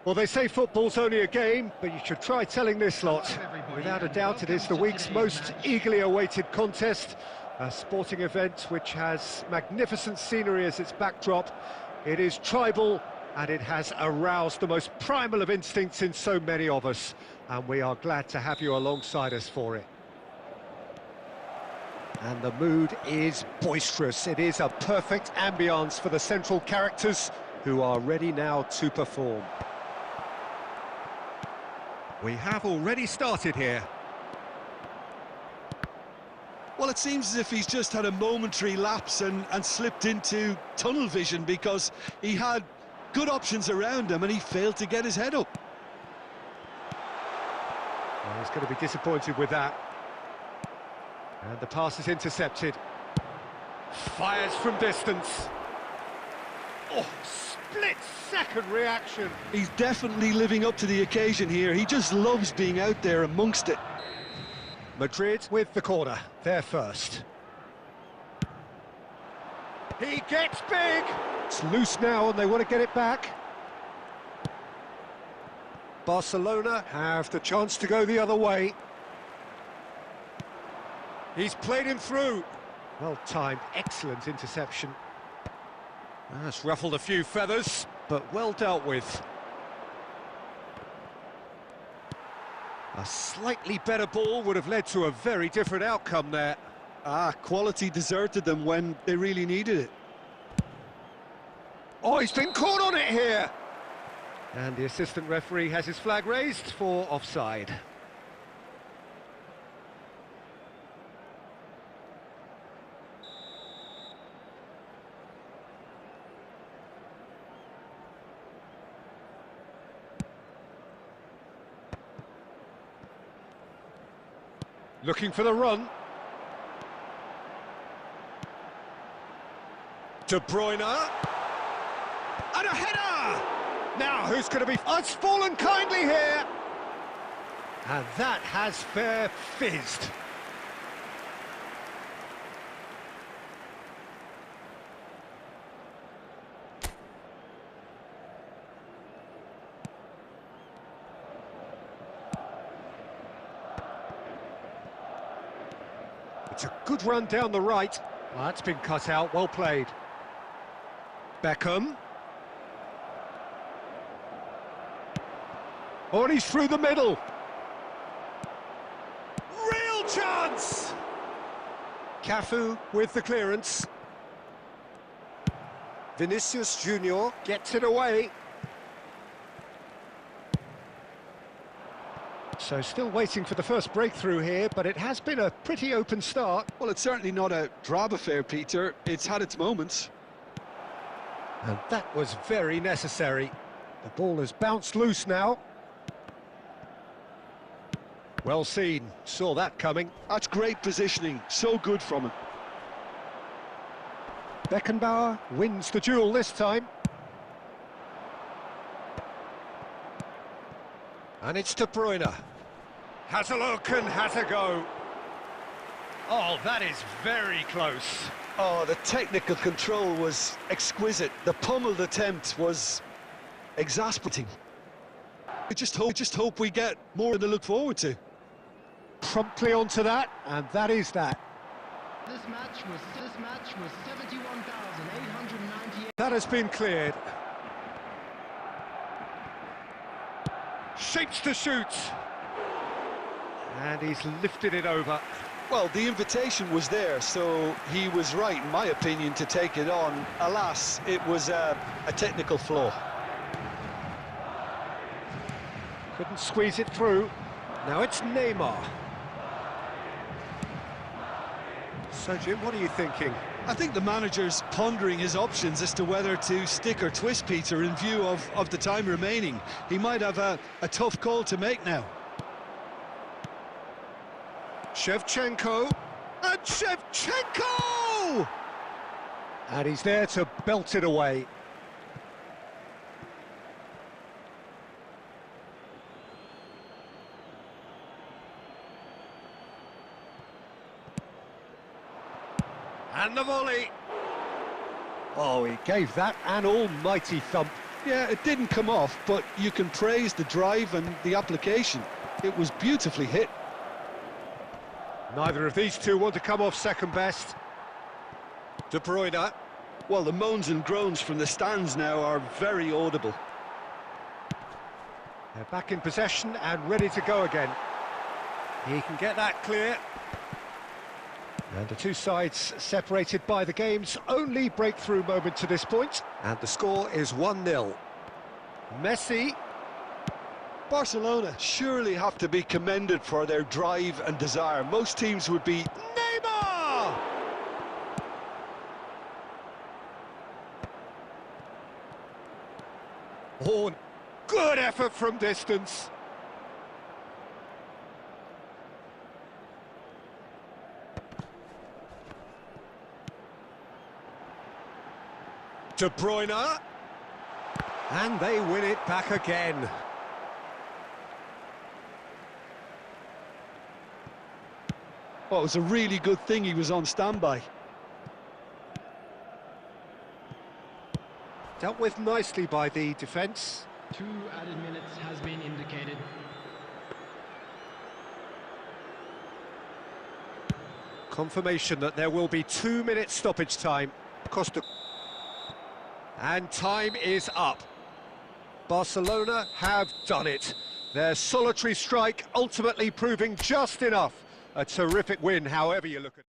Well, they say football's only a game, but you should try telling this lot. Without a doubt, it is the week's most eagerly awaited contest, a sporting event which has magnificent scenery as its backdrop. It is tribal, and it has aroused the most primal of instincts in so many of us, and we are glad to have you alongside us for it. And the mood is boisterous. It is a perfect ambience for the central characters, who are ready now to perform. We have already started here. Well, it seems as if he's just had a momentary lapse and slipped into tunnel vision, because he had good options around him and he failed to get his head up. Well, he's going to be disappointed with that. And the pass is intercepted. Fires from distance. Oh, split-second reaction. He's definitely living up to the occasion here. He just loves being out there amongst it. Madrid with the corner, they're first. He gets big! It's loose now and they want to get it back. Barcelona have the chance to go the other way. He's played him through. Well-timed, excellent interception. That's ruffled a few feathers, but well dealt with. A slightly better ball would have led to a very different outcome there. Quality deserted them when they really needed it. Oh, he's been caught on it here! And the assistant referee has his flag raised for offside. Looking for the run. De Bruyne. And a header! Now, who's going to be... Oh, it's fallen kindly here! And that has fair fizzed. It's a good run down the right. Well, that's been cut out, well played. Beckham. Oh, and he's through the middle. Real chance! Cafu with the clearance. Vinicius Junior gets it away. So still waiting for the first breakthrough here, but it has been a pretty open start. Well, it's certainly not a drab affair, Peter. It's had its moments. And that was very necessary. The ball has bounced loose now. Well seen, saw that coming. That's great positioning, so good from him. Beckenbauer wins the duel this time. And it's De Bruyne. Has a look and has a go. Oh, that is very close. Oh, the technical control was exquisite. The pummeled attempt was exasperating. I just hope we get more to look forward to. Promptly onto that, and that is that. This match was 71,898. That has been cleared. Shapes to shoot. And he's lifted it over. Well, the invitation was there, so he was right, in my opinion, to take it on. Alas, it was a technical flaw. Couldn't squeeze it through. Now it's Neymar. So, Jim, what are you thinking? I think the manager's pondering his options as to whether to stick or twist, Peter, in view of the time remaining. He might have a tough call to make now. Shevchenko, and Shevchenko! And he's there to belt it away. And the volley. Oh, he gave that an almighty thump. Yeah, it didn't come off, but you can praise the drive and the application. It was beautifully hit. Neither of these two want to come off second best. De Bruyne. Well, the moans and groans from the stands now are very audible. They're back in possession and ready to go again. He can get that clear. And the two sides separated by the game's only breakthrough moment to this point. And the score is 1-0. Messi. Barcelona surely have to be commended for their drive and desire. Most teams would be... Neymar! Oh, good effort from distance. De Bruyne. And they win it back again. Oh, it was a really good thing he was on standby. Dealt with nicely by the defence. 2 added minutes has been indicated. Confirmation that there will be 2 minutes stoppage time. Costa. And time is up. Barcelona have done it. Their solitary strike ultimately proving just enough. A terrific win, however you look at it.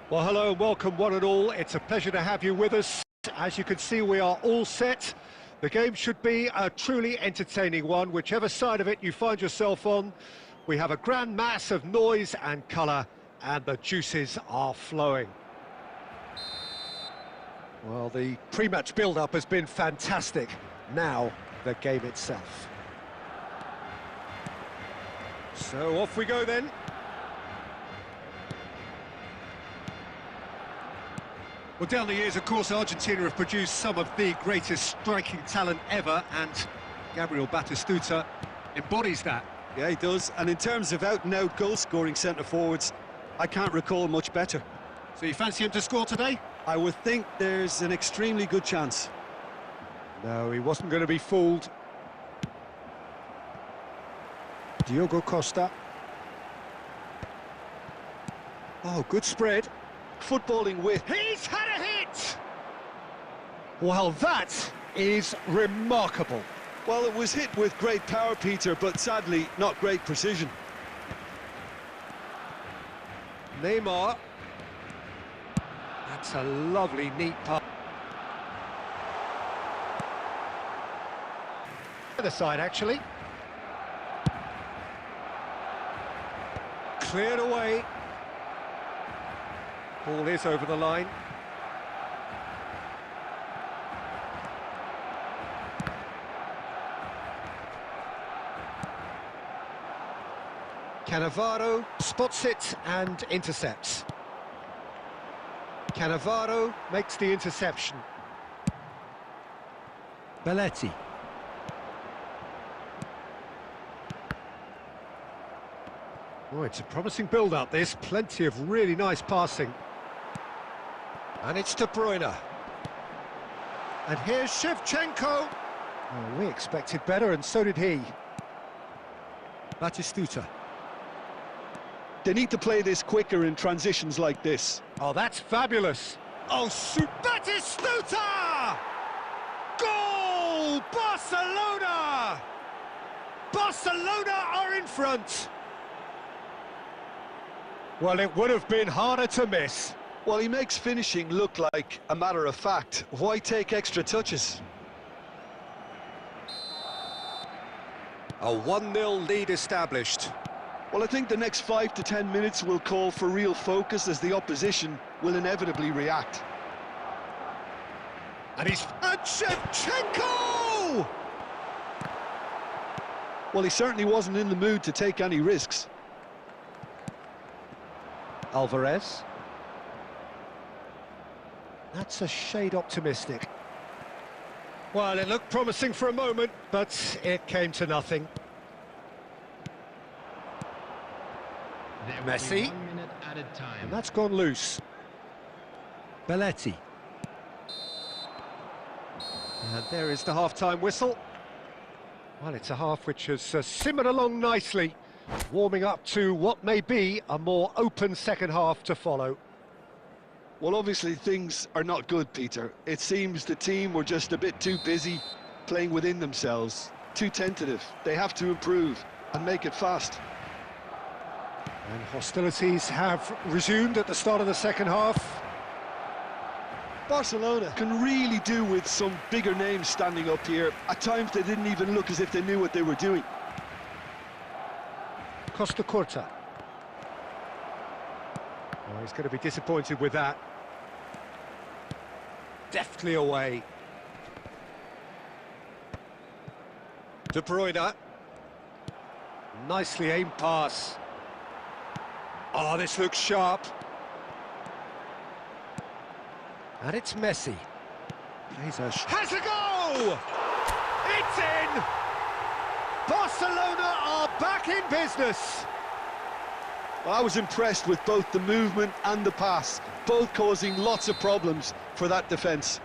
Well, hello and welcome one and all. It's a pleasure to have you with us. As you can see, we are all set. The game should be a truly entertaining one, whichever side of it you find yourself on. We have a grand mass of noise and colour, and the juices are flowing. Well, the pre-match build-up has been fantastic. Now, the game itself. So off we go then. Well, down the years, of course, Argentina have produced some of the greatest striking talent ever, and Gabriel Batistuta embodies that. Yeah, he does. And in terms of out-and-out goal-scoring centre-forwards, I can't recall much better. So you fancy him to score today? I would think there's an extremely good chance. No, he wasn't going to be fooled. Diogo Costa. Oh, good spread. Footballing with... He's had a hit! Well, that is remarkable. Well, it was hit with great power, Peter, but sadly, not great precision. Neymar. That's a lovely, neat pass. Other side, actually. Cleared away. Ball is over the line. Cannavaro spots it and intercepts. Cannavaro makes the interception. Belletti. Oh, it's a promising build-up, this. Plenty of really nice passing. And it's De Bruyne. And here's Shevchenko. Oh, we expected better, and so did he. Batistuta. They need to play this quicker in transitions like this. Oh, that's fabulous. Oh, Batistuta! Goal! Barcelona! Barcelona are in front. Well, it would have been harder to miss. Well, he makes finishing look like a matter of fact. Why take extra touches? A 1-0 lead established. Well, I think the next 5 to 10 minutes will call for real focus, as the opposition will inevitably react. And Shevchenko! Well, he certainly wasn't in the mood to take any risks. Alvarez. That's a shade optimistic. Well, it looked promising for a moment, but it came to nothing. Messi. 1 minute added time. And that's gone loose. Belletti. And there is the half-time whistle. Well, it's a half which has simmered along nicely, warming up to what may be a more open second half to follow. Well, obviously things are not good, Peter. It seems the team were just a bit too busy playing within themselves, too tentative. They have to improve and make it fast. And hostilities have resumed at the start of the second half. Barcelona can really do with some bigger names standing up here. At times they didn't even look as if they knew what they were doing. Costa Curta. Oh, he's going to be disappointed with that. Deftly away. De Bruyne. Nicely aimed pass. Oh, this looks sharp. And it's Messi. Has a go! It's in! Barcelona are back in business. Well, I was impressed with both the movement and the pass, both causing lots of problems for that defence.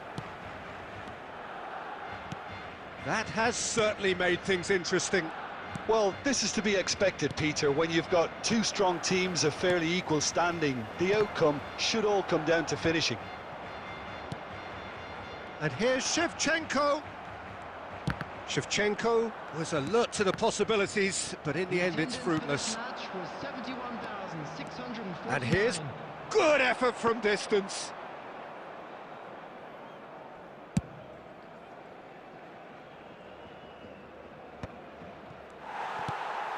That has certainly made things interesting. Well, this is to be expected, Peter. When you've got two strong teams of fairly equal standing, the outcome should all come down to finishing. And here's Shevchenko. Shevchenko was alert to the possibilities, but in the end it's fruitless. And here's good effort from distance.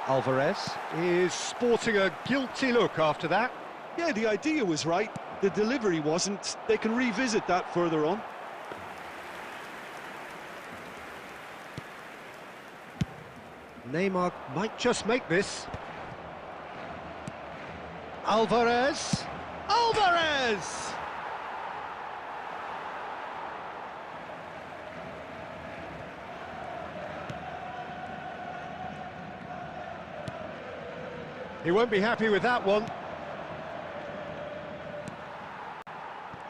Alvarez is sporting a guilty look after that. Yeah, the idea was right, the delivery wasn't. They can revisit that further on. Neymar might just make this. Alvarez! Alvarez! He won't be happy with that one.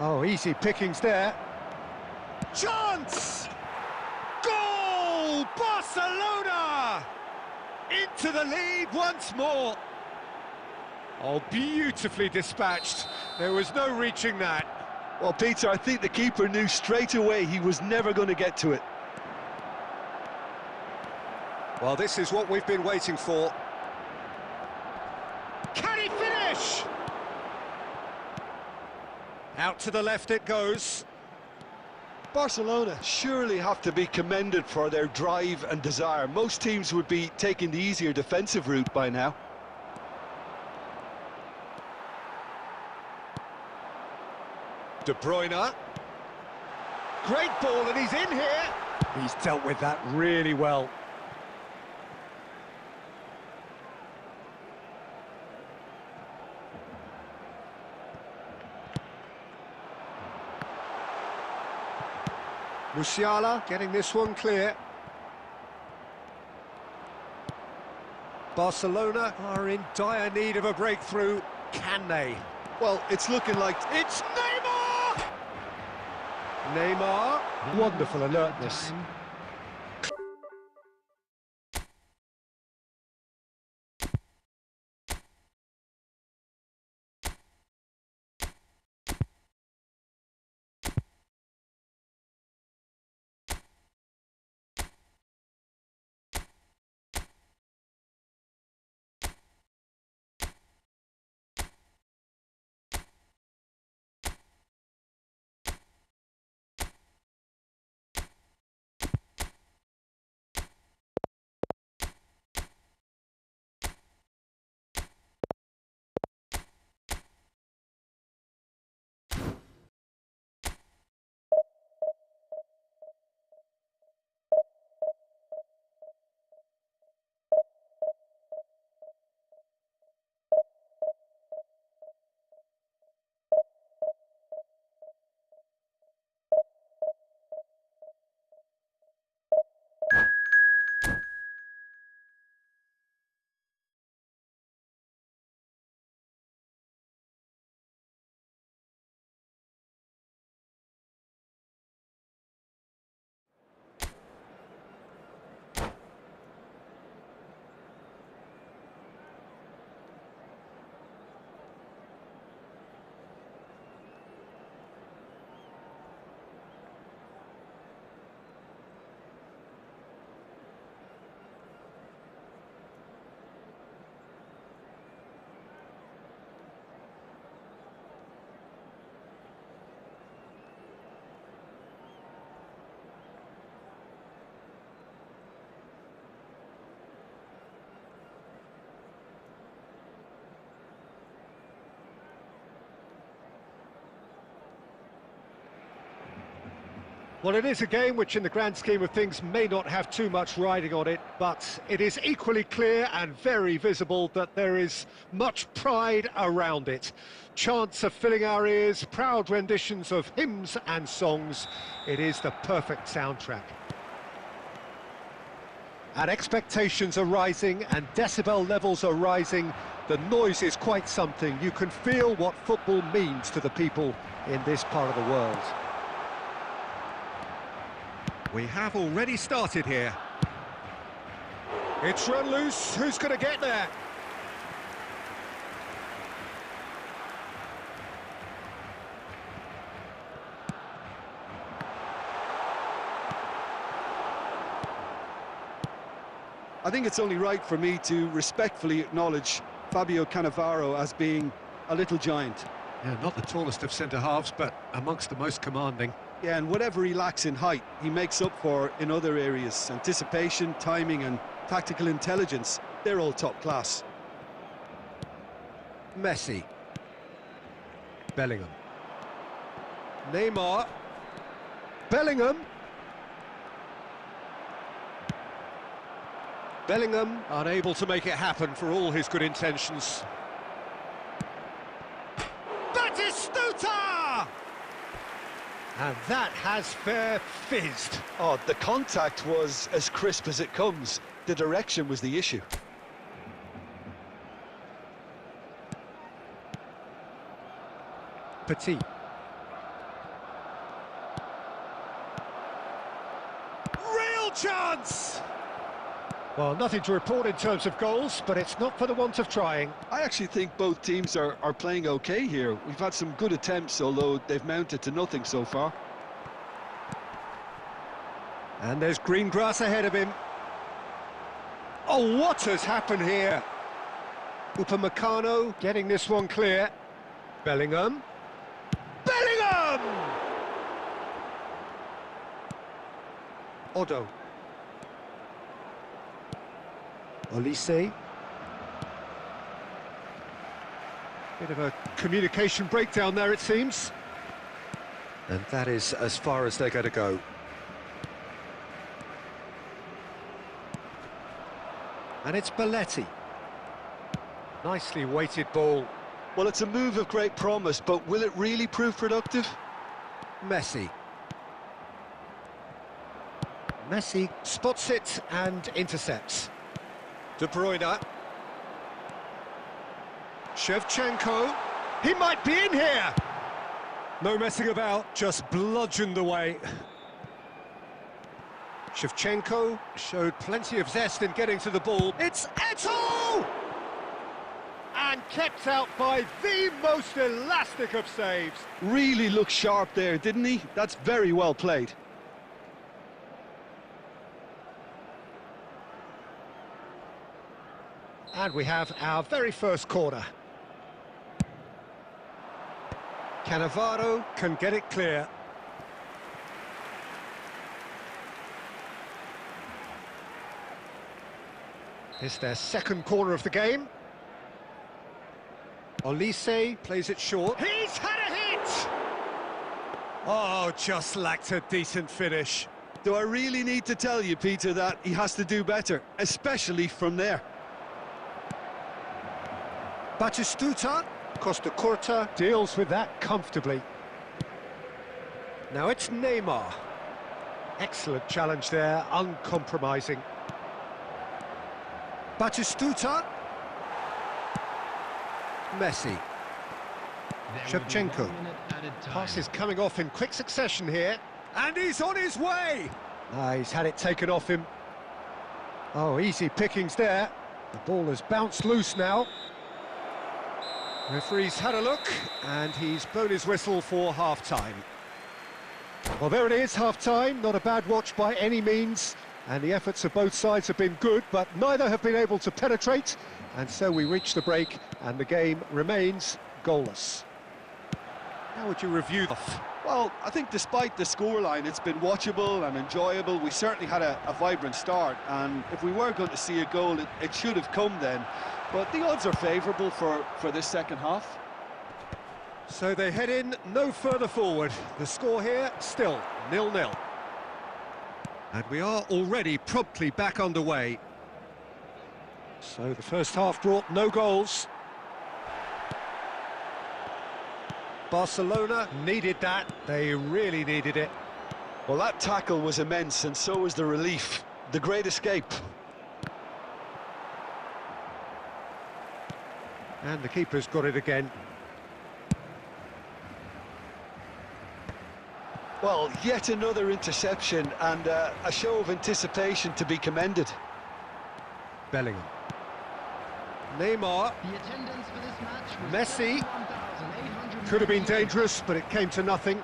Oh, easy pickings there. Chance! Goal! Barcelona! Into the lead once more. Oh, beautifully dispatched. There was no reaching that. Well, Peter, I think the keeper knew straight away he was never going to get to it. Well, this is what we've been waiting for. Can he finish? Out to the left it goes. Barcelona surely have to be commended for their drive and desire. Most teams would be taking the easier defensive route by now. De Bruyne. Great ball, and he's in here. He's dealt with that really well. Musiala getting this one clear. Barcelona are in dire need of a breakthrough. Can they? Well, it's looking like... It's Neymar! Neymar, wonderful alertness. Well, it is a game which in the grand scheme of things may not have too much riding on it, but it is equally clear and very visible that there is much pride around it. Chants are filling our ears, proud renditions of hymns and songs. It is the perfect soundtrack. And expectations are rising and decibel levels are rising. The noise is quite something. You can feel what football means to the people in this part of the world. We have already started here. It's run loose. Who's going to get there? I think it's only right for me to respectfully acknowledge Fabio Cannavaro as being a little giant. Yeah, not the tallest of centre-halves, but amongst the most commanding. Yeah, and whatever he lacks in height, he makes up for in other areas. Anticipation, timing and tactical intelligence, they're all top class. Messi. Bellingham. Neymar. Bellingham. Bellingham unable to make it happen for all his good intentions. Batistuta! And that has fair fizzed. Oh, the contact was as crisp as it comes. The direction was the issue. Petit. Real chance! Well, nothing to report in terms of goals, but it's not for the want of trying. I actually think both teams are playing okay here. We've had some good attempts, although they've mounted to nothing so far. And there's green grass ahead of him. Oh, what has happened here? Upamecano getting this one clear. Bellingham. Bellingham! them! Odo. Olise. Bit of a communication breakdown there, it seems. And that is as far as they're going to go. And it's Belletti. Nicely weighted ball. Well, it's a move of great promise, but will it really prove productive? Messi. Messi spots it and intercepts. De Bruyne. Shevchenko. He might be in here! No messing about, just bludgeoned away. Shevchenko showed plenty of zest in getting to the ball. It's Eto'o! And kept out by the most elastic of saves. Really looked sharp there, didn't he? That's very well played. And we have our very first corner. Cannavaro can get it clear. It's their second corner of the game. Olise plays it short. He's had a hit! Oh, just lacked a decent finish. Do I really need to tell you, Peter, that he has to do better, especially from there? Batistuta, Costa Curta, deals with that comfortably. Now it's Neymar. Excellent challenge there, uncompromising. Batistuta. Messi. Shevchenko. Pass is coming off in quick succession here. And he's on his way! He's had it taken off him. Oh, easy pickings there. The ball has bounced loose now. Referee's had a look, and he's blown his whistle for half-time. Well, there it is, half-time. Not a bad watch by any means, and the efforts of both sides have been good, but neither have been able to penetrate, and so we reach the break, and the game remains goalless. How would you review the... Well, I think despite the scoreline, it's been watchable and enjoyable. We certainly had a vibrant start, and if we were going to see a goal, it should have come then. But the odds are favourable for this second half. So they head in no further forward. The score here, still 0-0. And we are already promptly back underway. So the first half brought no goals. Barcelona needed that. They really needed it. Well, that tackle was immense, and so was the relief. The great escape. And the keeper's got it again. Well, yet another interception, and a show of anticipation to be commended. Bellingham. Neymar. The attendance for this match was Messi. 1,800. Could have been dangerous, but it came to nothing.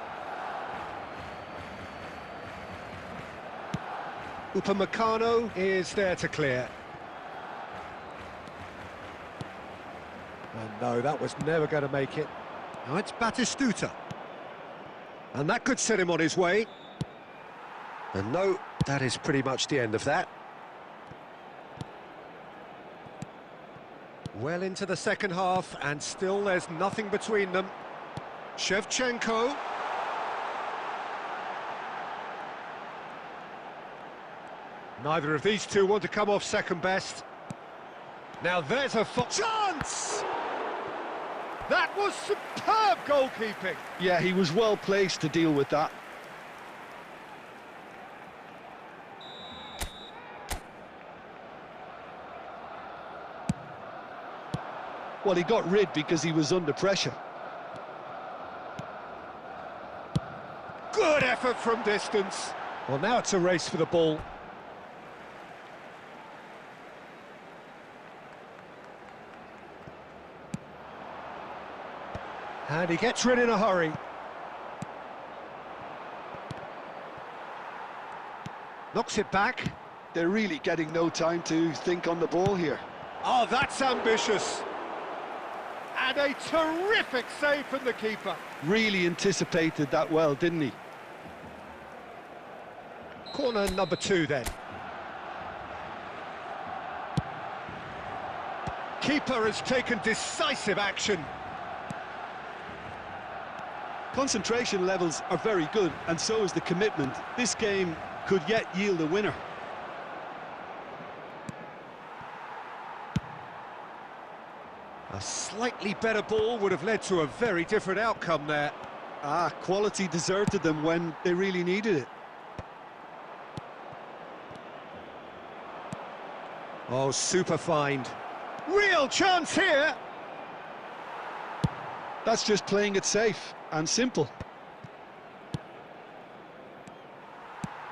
Upamecano is there to clear. And no, that was never going to make it. Now it's Batistuta. And that could set him on his way. And no, that is pretty much the end of that. Well into the second half, and still there's nothing between them. Shevchenko. Neither of these two want to come off second best. Now there's a chance! That was superb goalkeeping. Yeah, he was well placed to deal with that. Well, he got rid because he was under pressure. Good effort from distance. Well, now it's a race for the ball. And he gets rid in a hurry. Knocks it back. They're really getting no time to think on the ball here. Oh, that's ambitious. And a terrific save from the keeper. Really anticipated that well, didn't he? Corner number 2 then. Keeper has taken decisive action. Concentration levels are very good, and so is the commitment. This game could yet yield a winner. A slightly better ball would have led to a very different outcome there. Quality deserted them when they really needed it. Oh, super find. Real chance here! That's just playing it safe and simple.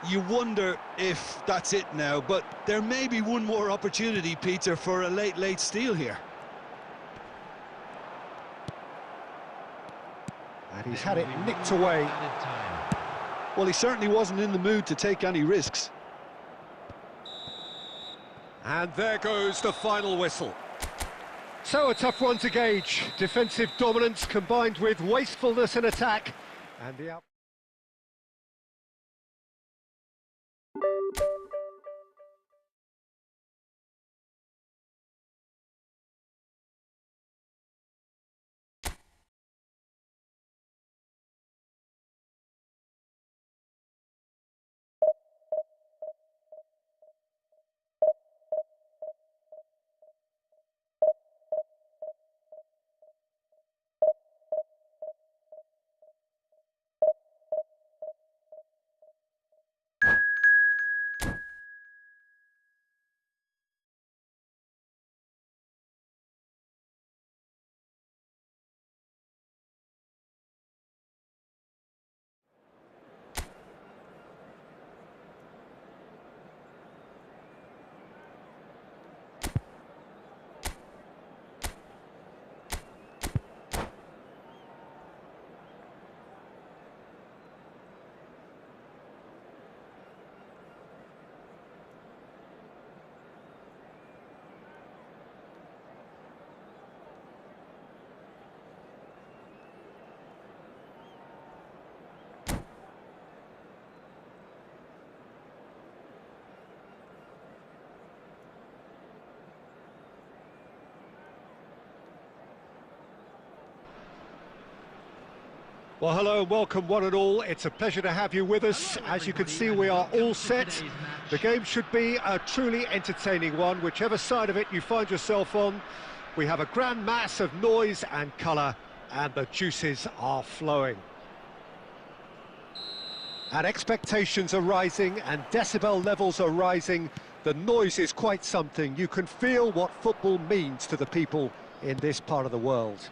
You wonder if that's it now, but there may be one more opportunity, Peter, for a late steal here. And he's had it nicked away. Well, he certainly wasn't in the mood to take any risks. And there goes the final whistle. So a tough one to gauge. Defensive dominance combined with wastefulness in attack. And the out. Well, hello and welcome one and all. It's a pleasure to have you with us. As you can see, we are all set. The game should be a truly entertaining one, whichever side of it you find yourself on. We have a grand mass of noise and colour, and the juices are flowing. And expectations are rising, and decibel levels are rising. The noise is quite something. You can feel what football means to the people in this part of the world.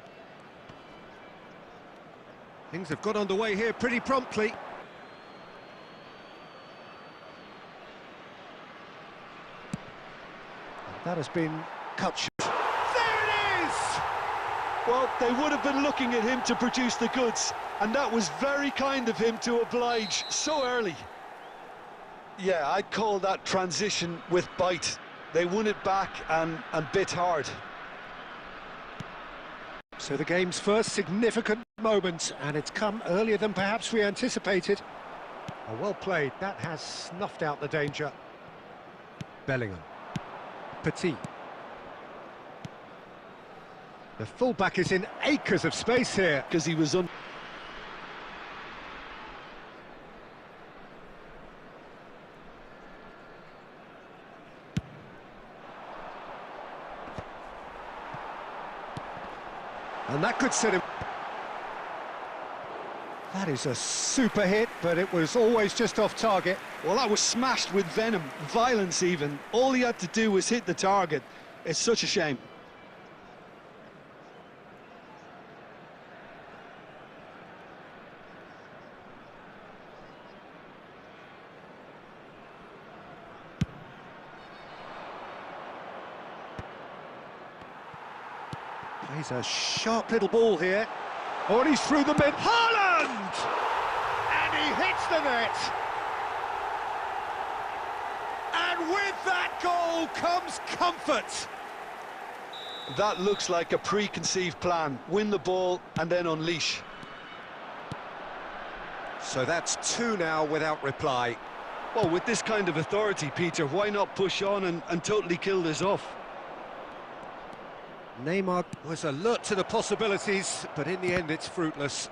Things have got underway here pretty promptly. That has been cut short. There it is! Well, they would have been looking at him to produce the goods, and that was very kind of him to oblige so early. Yeah, I'd call that transition with bite. They won it back and bit hard. So the game's first significant moment, and it's come earlier than perhaps we anticipated. Oh, well played. That has snuffed out the danger. Bellingham. Petit. The fullback is in acres of space here. Because he was on. And that could set him. That is a super hit, but it was always just off target. Well, that was smashed with venom, violence even. All he had to do was hit the target. It's such a shame. He's a sharp little ball here. Oh, and he's through the mid. Haaland! And he hits the net. And with that goal comes comfort. That looks like a preconceived plan. Win the ball and then unleash. So that's two now without reply. Well, with this kind of authority, Peter, why not push on and totally kill this off? Neymar was alert to the possibilities, but in the end it's fruitless.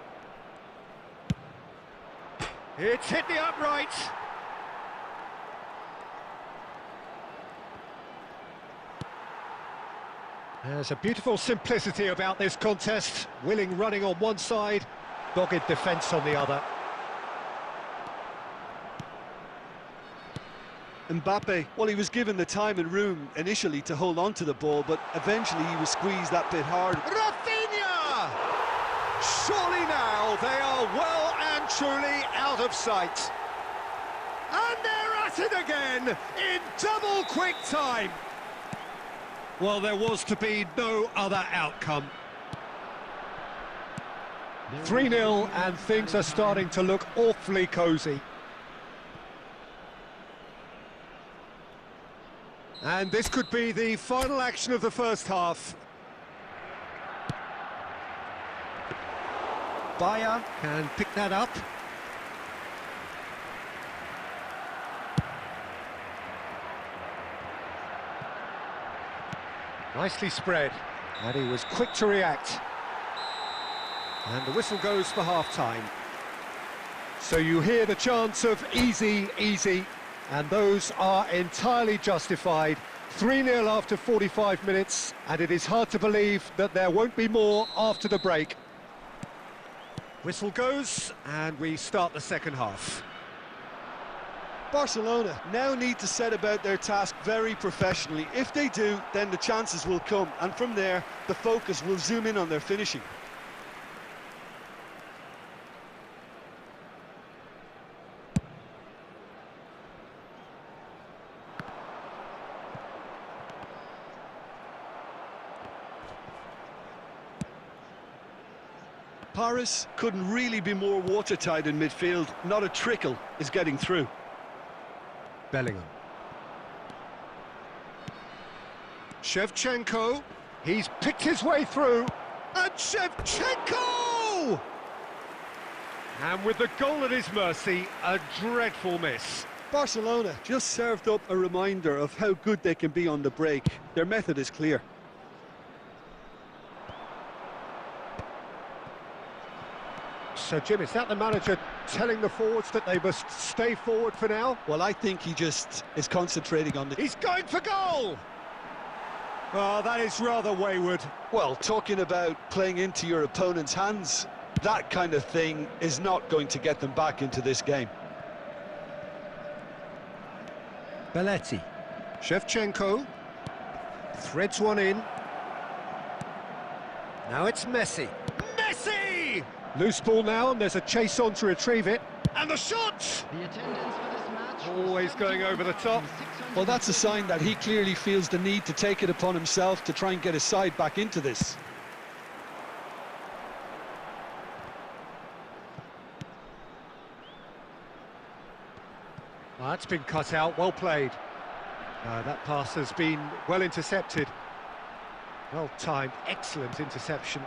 It's hit the upright. There's a beautiful simplicity about this contest. Willing running on one side, dogged defence on the other. Mbappe, well, he was given the time and room initially to hold on to the ball, but eventually he was squeezed that bit hard. Rafinha! Surely now they are well and truly out of sight. And they're at it again in double quick time. Well, there was to be no other outcome. 3-0 and things are starting to look awfully cosy. And this could be the final action of the first half. Bayer can pick that up. Nicely spread, and he was quick to react. And the whistle goes for half-time. So you hear the chants of easy, easy, and those are entirely justified. 3-0 after 45 minutes, and it is hard to believe that there won't be more after the break. Whistle goes, and we start the second half. Barcelona now need to set about their task very professionally. If they do, then the chances will come, and from there, the focus will zoom in on their finishing. Paris couldn't really be more watertight in midfield. Not a trickle is getting through. Bellingham. Shevchenko. He's picked his way through. And Shevchenko! And with the goal at his mercy, a dreadful miss. Barcelona just served up a reminder of how good they can be on the break. Their method is clear. So, Jim, is that the manager telling the forwards that they must stay forward for now? Well, I think he just is concentrating on the... He's going for goal! Oh, that is rather wayward. Well, talking about playing into your opponent's hands, that kind of thing is not going to get them back into this game. Belletti. Shevchenko. Threads one in. Now it's Messi. Messi! Loose ball now, and there's a chase on to retrieve it. And the shot! The attendance for this match Always going over the top. Well, that's a sign that he clearly feels the need to take it upon himself to try and get his side back into this. Oh, that's been cut out, well played. That pass has been well intercepted. Well timed, excellent interception.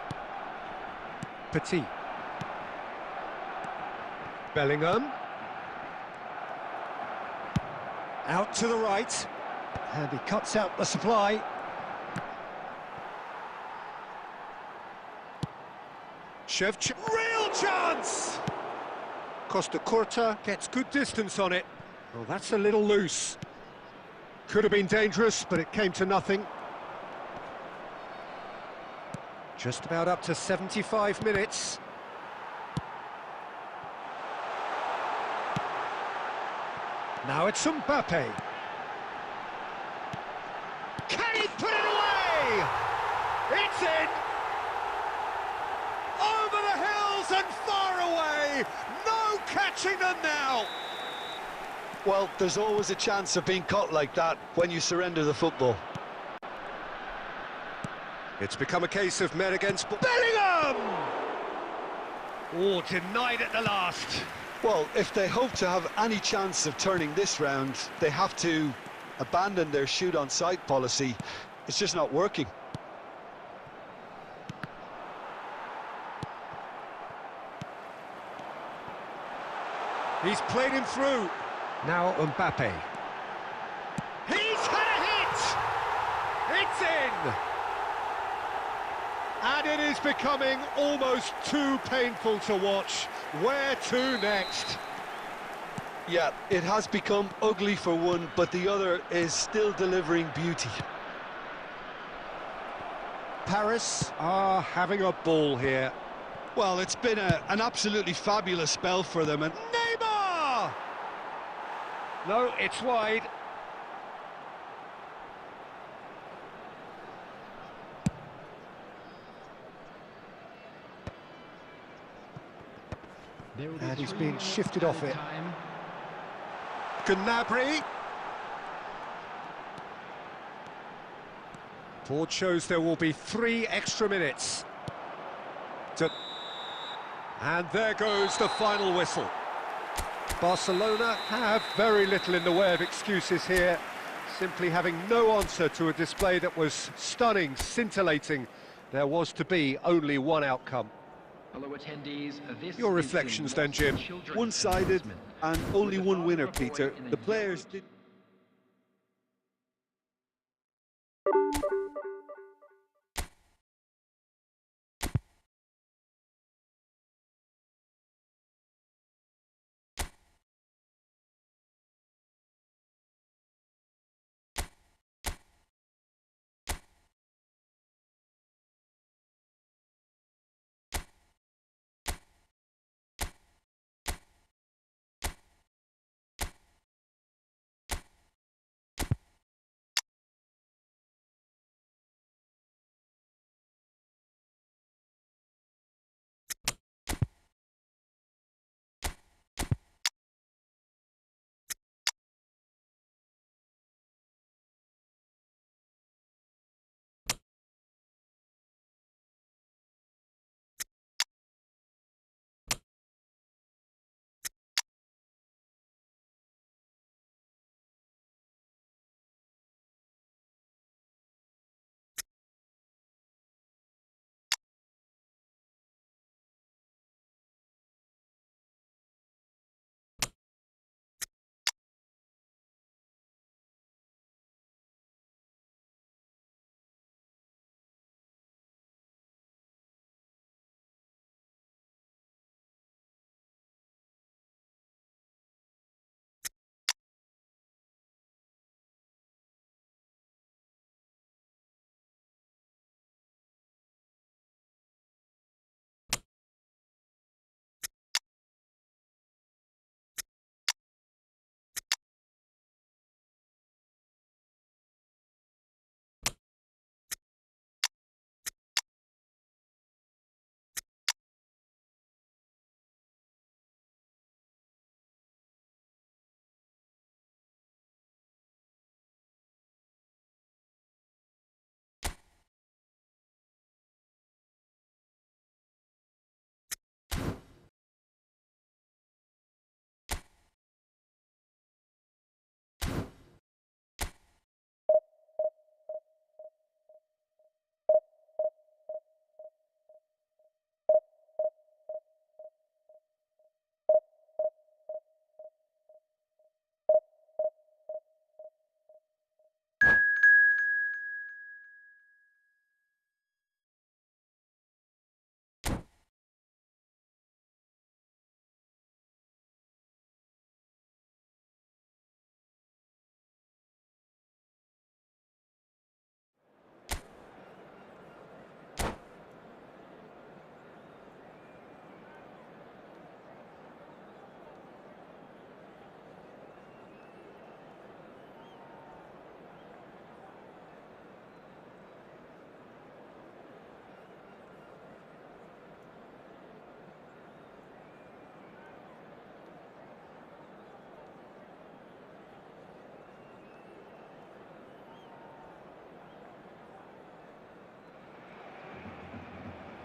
Petit. Bellingham. Out to the right. And he cuts out the supply. Shevchenko. Real chance! Costa Curta gets good distance on it. Well, that's a little loose. Could have been dangerous, but it came to nothing. Just about up to 75 minutes. Now it's Mbappe. Can he put it away? It's in! Over the hills and far away! No catching them now! Well, there's always a chance of being caught like that when you surrender the football. It's become a case of men against... Bellingham! Oh, denied at the last. Well, if they hope to have any chance of turning this round, they have to abandon their shoot-on-sight policy. It's just not working. He's played him through. Now Mbappe. He's had a hit! It's in! And it is becoming almost too painful to watch. Where to next? Yeah, it has become ugly for one, but the other is still delivering beauty. Paris are having a ball here. Well, it's been an absolutely fabulous spell for them, and Neymar! No, it's wide. And he's being shifted off it. Gnabry. Board shows there will be 3 extra minutes. And there goes the final whistle. Barcelona have very little in the way of excuses here, simply having no answer to a display that was stunning, scintillating. There was to be only one outcome. Hello attendees, Your reflections then, Jim. one-sided and only one winner, Peter. The players did...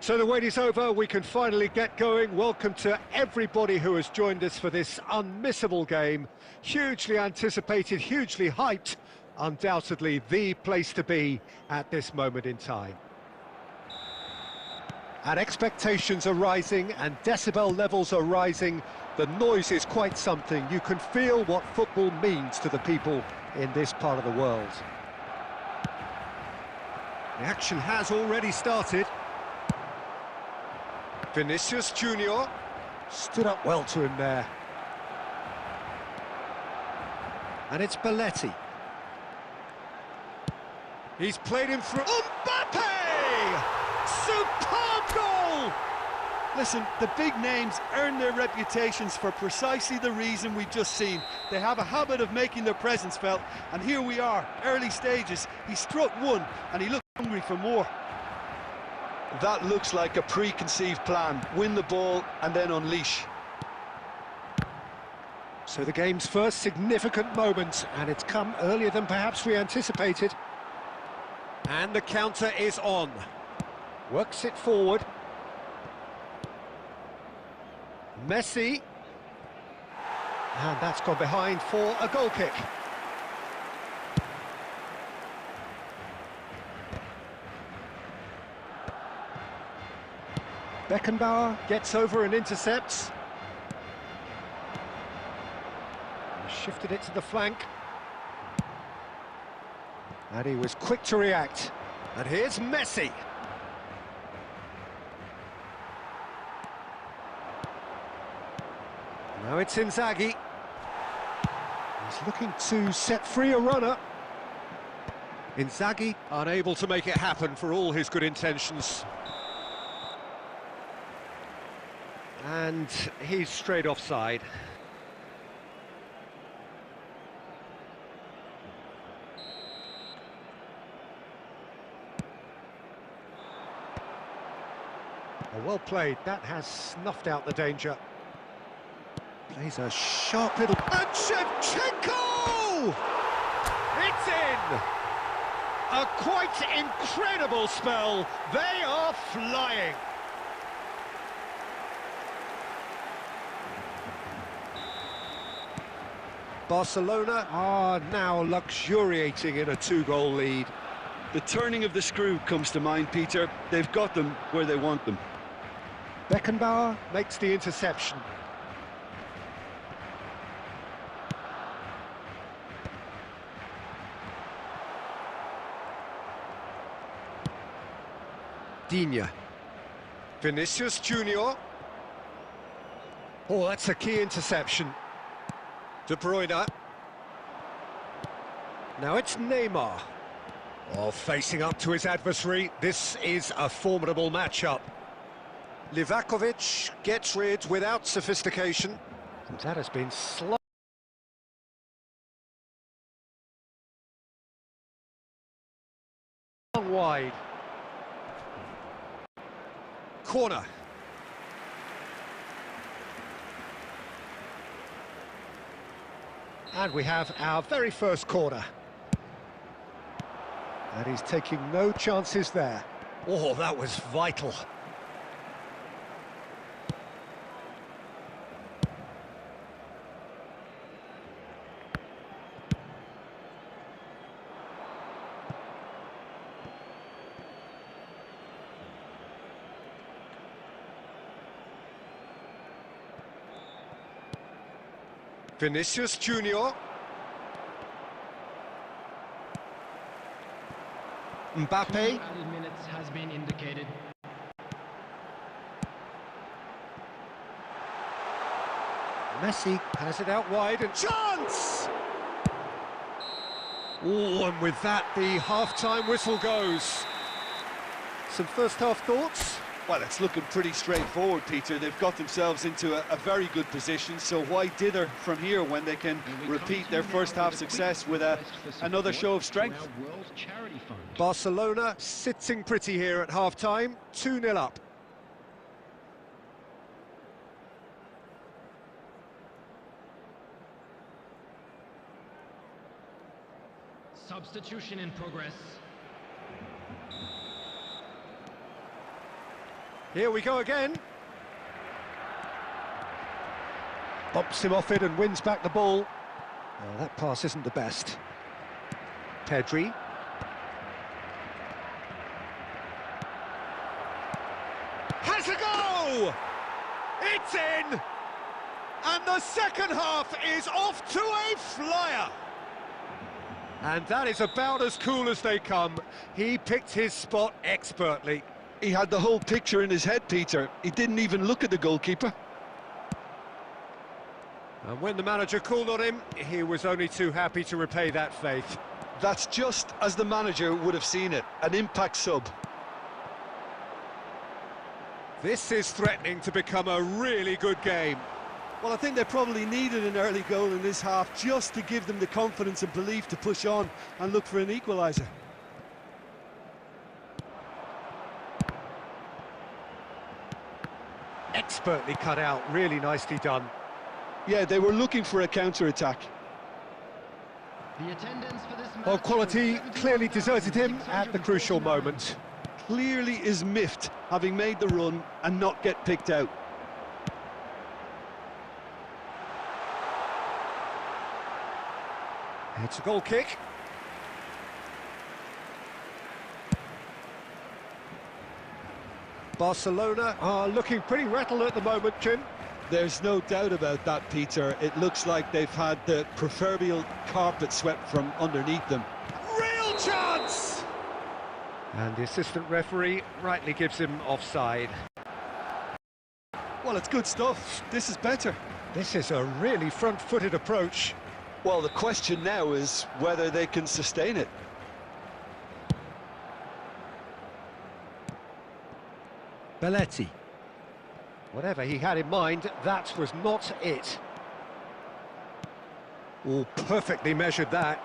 So the wait is over, we can finally get going. Welcome to everybody who has joined us for this unmissable game. Hugely anticipated, hugely hyped, undoubtedly the place to be at this moment in time. And expectations are rising and decibel levels are rising. The noise is quite something. You can feel what football means to the people in this part of the world. The action has already started. Vinicius Junior stood up well to him there. And it's Belletti. He's played him through. Mbappe! Superb goal! Listen, the big names earn their reputations for precisely the reason we've just seen. They have a habit of making their presence felt, and here we are, early stages. He struck one, and he looked hungry for more. That looks like a preconceived plan. Win the ball, and then unleash. So the game's first significant moment, and it's come earlier than perhaps we anticipated. And the counter is on. Works it forward. Messi. And that's gone behind for a goal kick. Beckenbauer gets over and intercepts. Shifted it to the flank. And he was quick to react. And here's Messi. Now it's Inzaghi. He's looking to set free a runner. Inzaghi unable to make it happen for all his good intentions. And he's straight offside. Well played, that has snuffed out the danger. Plays a sharp little... And Shevchenko! It's in! A quite incredible spell. They are flying. Barcelona are now luxuriating in a two-goal lead. The turning of the screw comes to mind, Peter. They've got them where they want them. Beckenbauer makes the interception. Digne. Vinicius Junior. Oh, that's a key interception. De Bruyne. Now it's Neymar. Oh, facing up to his adversary. This is a formidable matchup. Livakovic gets rid without sophistication. That has been slow. Wide. Corner. And we have our very first corner. And he's taking no chances there. Oh, that was vital. Vinicius Junior. Mbappe. Added minutes has been indicated. Messi has it out wide and chance! Oh, and with that, the half-time whistle goes. Some first-half thoughts? Well, it's looking pretty straightforward, Peter. They've got themselves into a very good position, so why dither from here when they can repeat their first-half success with another show of strength? Barcelona sitting pretty here at half-time, 2-0 up. Substitution in progress. Here we go again. Bumps him off it and wins back the ball. Well, that pass isn't the best. Pedri. Has a go! It's in! And the second half is off to a flyer! And that is about as cool as they come. He picked his spot expertly. He had the whole picture in his head, Peter. He didn't even look at the goalkeeper. And when the manager called on him, he was only too happy to repay that faith. That's just as the manager would have seen it, an impact sub. This is threatening to become a really good game. Well, I think they probably needed an early goal in this half just to give them the confidence and belief to push on and look for an equaliser. Expertly cut out, really nicely done. Yeah, they were looking for a counter-attack. The attendance for this match Well, quality was clearly deserted him at the crucial 71,649. moment. Clearly is miffed, having made the run and not get picked out. It's a goal kick. Barcelona are looking pretty rattled at the moment, Jim. There's no doubt about that, Peter. It looks like they've had the proverbial carpet swept from underneath them. Real chance! And the assistant referee rightly gives him offside. Well, it's good stuff. This is better. This is a really front-footed approach. Well, the question now is whether they can sustain it. Belletti. Whatever he had in mind, that was not it. Oh, perfectly measured that.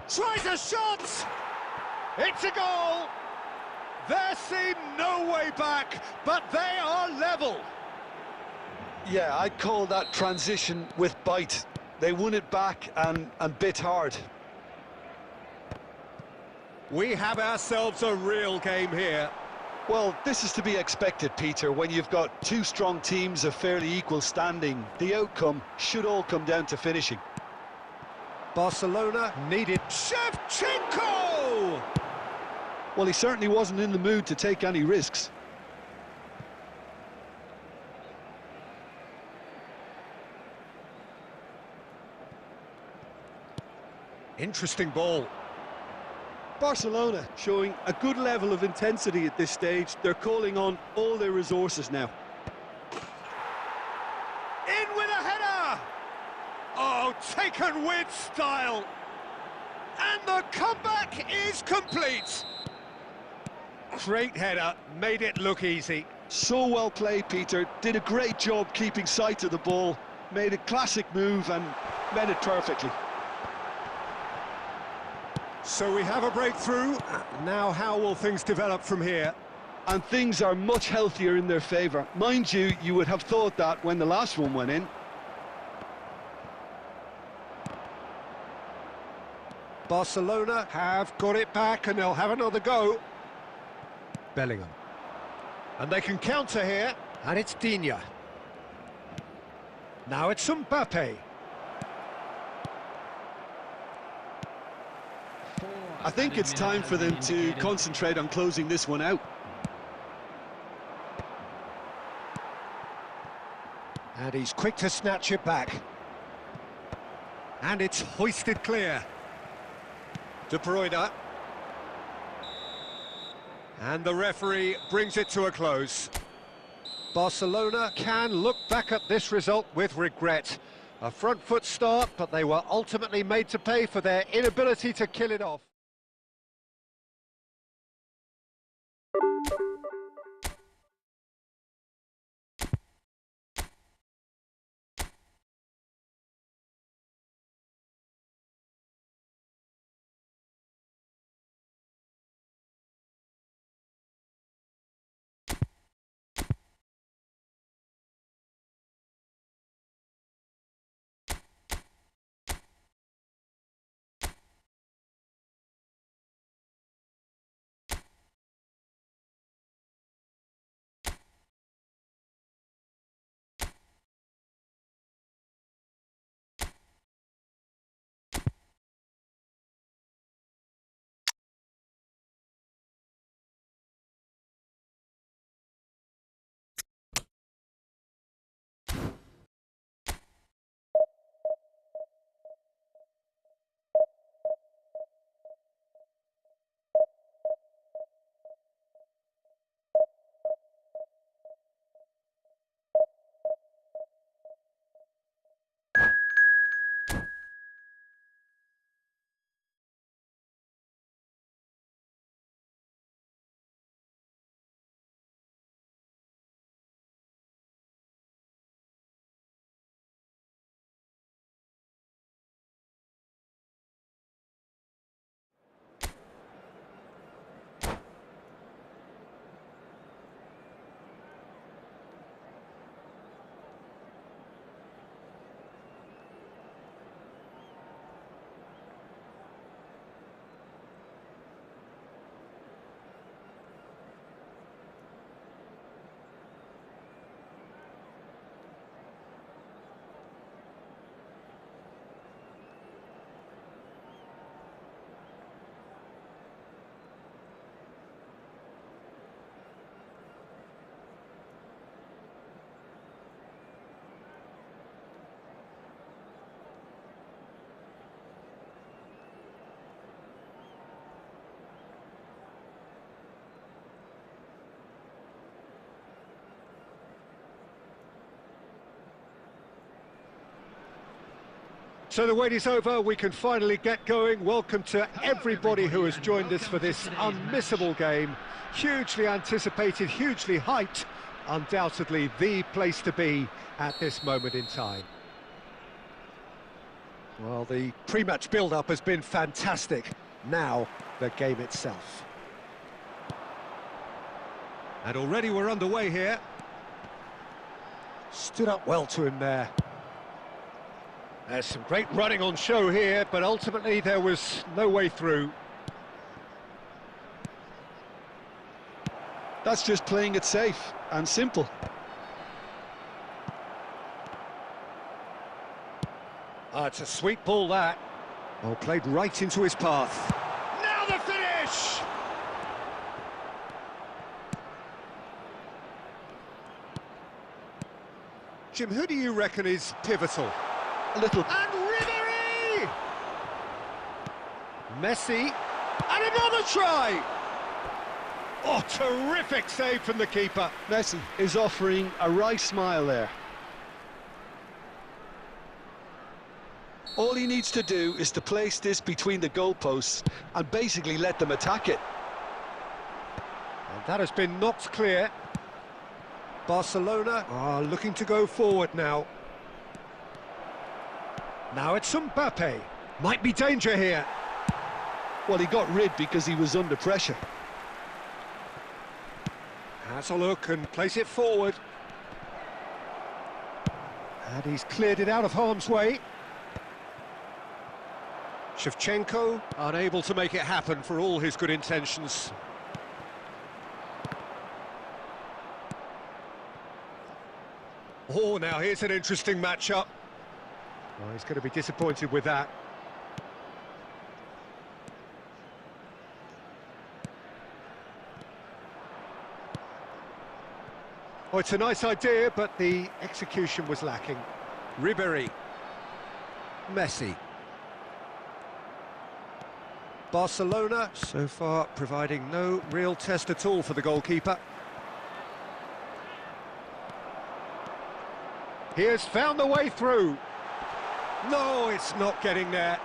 Tries a shot! It's a goal! There seemed no way back, but they are level. Yeah, I'd call that transition with bite. They won it back and bit hard. We have ourselves a real game here. Well, this is to be expected, Peter. When you've got two strong teams of fairly equal standing, the outcome should all come down to finishing. Barcelona needed Shevchenko! Well, he certainly wasn't in the mood to take any risks. Interesting ball. Barcelona showing a good level of intensity at this stage. They're calling on all their resources now. In with a header! Oh, taken with style! And the comeback is complete! Great header, made it look easy. So well played, Peter. Did a great job keeping sight of the ball. Made a classic move and met it perfectly. So we have a breakthrough. Now how will things develop from here? And things are much healthier in their favour. Mind you, you would have thought that when the last one went in. Barcelona have got it back and they'll have another go. Bellingham. And they can counter here, and it's Digne. Now it's Mbappe. I think it's time for them to concentrate on closing this one out. And he's quick to snatch it back. And it's hoisted clear. De Bruyne. And the referee brings it to a close. Barcelona can look back at this result with regret. A front foot start, but they were ultimately made to pay for their inability to kill it off. So the wait is over, we can finally get going. Welcome to everybody who has joined us for this unmissable game. Hugely anticipated, hugely hyped, undoubtedly the place to be at this moment in time. Well, the pre-match build-up has been fantastic. Now, the game itself. And already we're underway here. Stood up well to him there. There's some great running on show here, but ultimately there was no way through. That's just playing it safe and simple. It's a sweet ball, that. Oh, played right into his path. Now the finish! Jim, who do you reckon is pivotal? A little. And Ribery! Messi, and another try! Oh, terrific save from the keeper. Messi is offering a right smile there. All he needs to do is to place this between the goalposts and basically let them attack it. And that has been knocked clear. Barcelona are looking to go forward now. Now it's Mbappe. Might be danger here. Well, he got rid because he was under pressure. Has a look and place it forward. And he's cleared it out of harm's way. Shevchenko unable to make it happen for all his good intentions. Oh, now here's an interesting matchup. Oh, he's going to be disappointed with that. Oh, it's a nice idea, but the execution was lacking. Ribery. Messi. Barcelona, so far, providing no real test at all for the goalkeeper. He has found the way through. No, it's not getting there.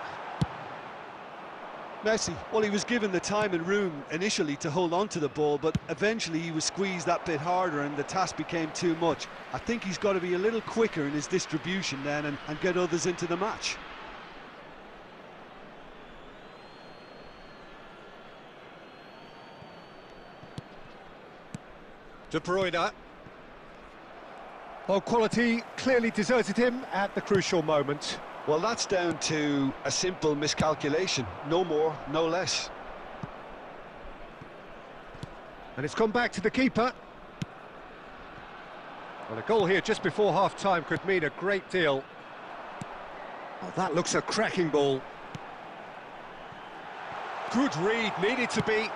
Messi, well, he was given the time and room initially to hold on to the ball, but eventually he was squeezed that bit harder and the task became too much. I think he's got to be a little quicker in his distribution then and get others into the match. De Bruyne. Well, quality clearly deserted him at the crucial moment. Well, that's down to a simple miscalculation. No more, no less. And it's gone back to the keeper. Well, a goal here just before half-time could mean a great deal. Oh, that looks a cracking ball. Good read, needed to be.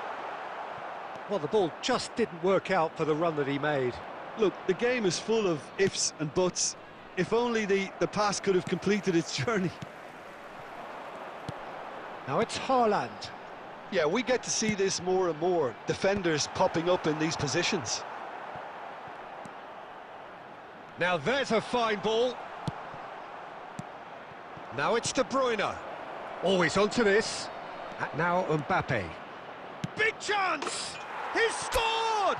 Well, the ball just didn't work out for the run that he made. Look, the game is full of ifs and buts. If only the pass could have completed its journey. Now it's Haaland. Yeah, we get to see this more and more. Defenders popping up in these positions. Now there's a fine ball. Now it's De Bruyne. Always onto this. And now Mbappe. Big chance! He's scored!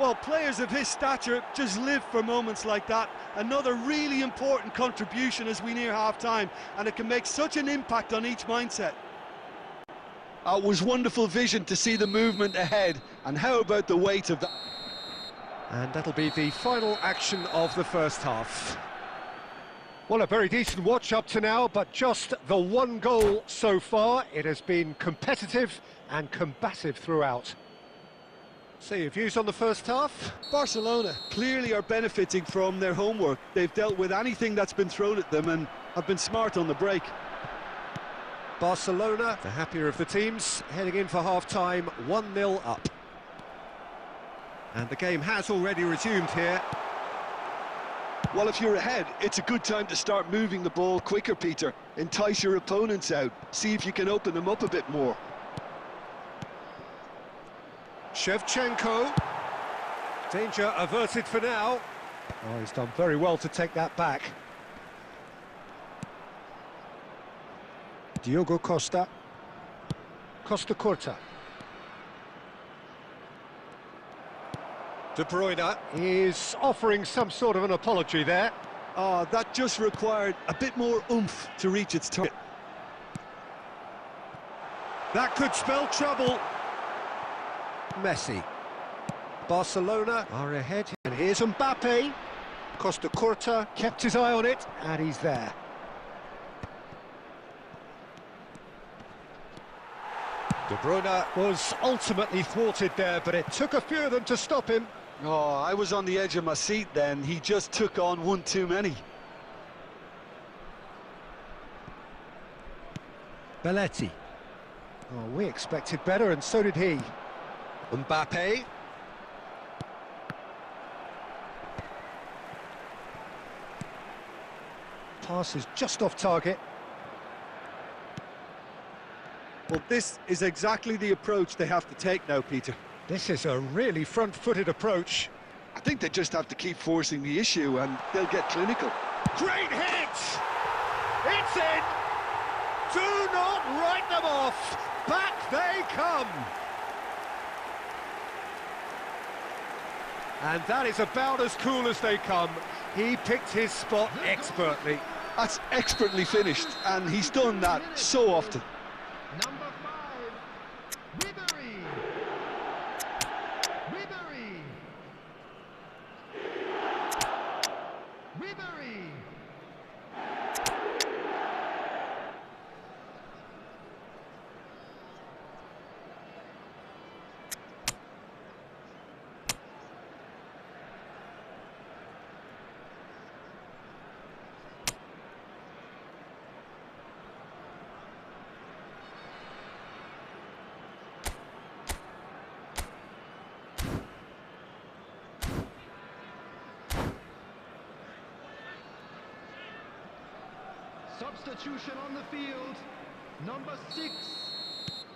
Well, players of his stature just live for moments like that. Another really important contribution as we near half-time, and it can make such an impact on each mindset. It was wonderful vision to see the movement ahead, and how about the weight of that? And that'll be the final action of the first half. Well, a very decent watch up to now, but just the one goal so far. It has been competitive and combative throughout. So your views on the first half? Barcelona clearly are benefiting from their homework. They've dealt with anything that's been thrown at them and have been smart on the break. Barcelona, the happier of the teams, heading in for half-time, 1-0 up. And the game has already resumed here. Well, if you're ahead, it's a good time to start moving the ball quicker, Peter. Entice your opponents out. See if you can open them up a bit more. Shevchenko. Danger averted for now. Oh, he's done very well to take that back. Diogo Costa. Costa Curta. De Bruyne is offering some sort of an apology there. Oh, that just required a bit more oomph to reach its target. That could spell trouble. Messi. Barcelona are ahead. And here's Mbappe. Costa Curta kept his eye on it, and he's there. De Bruyne was ultimately thwarted there, but it took a few of them to stop him. Oh, I was on the edge of my seat then. He just took on one too many. Belletti. Oh, we expected better, and so did he. Mbappe. Pass is just off target. Well, this is exactly the approach they have to take now, Peter. This is a really front-footed approach. I think they just have to keep forcing the issue and they'll get clinical. Great hit! It's in! Do not write them off! Back they come! And that is about as cool as they come. He picked his spot expertly. That's expertly finished, and he's done that so often. Number 5, Ribery. Ribery. Ribery. Substitution on the field, number 6,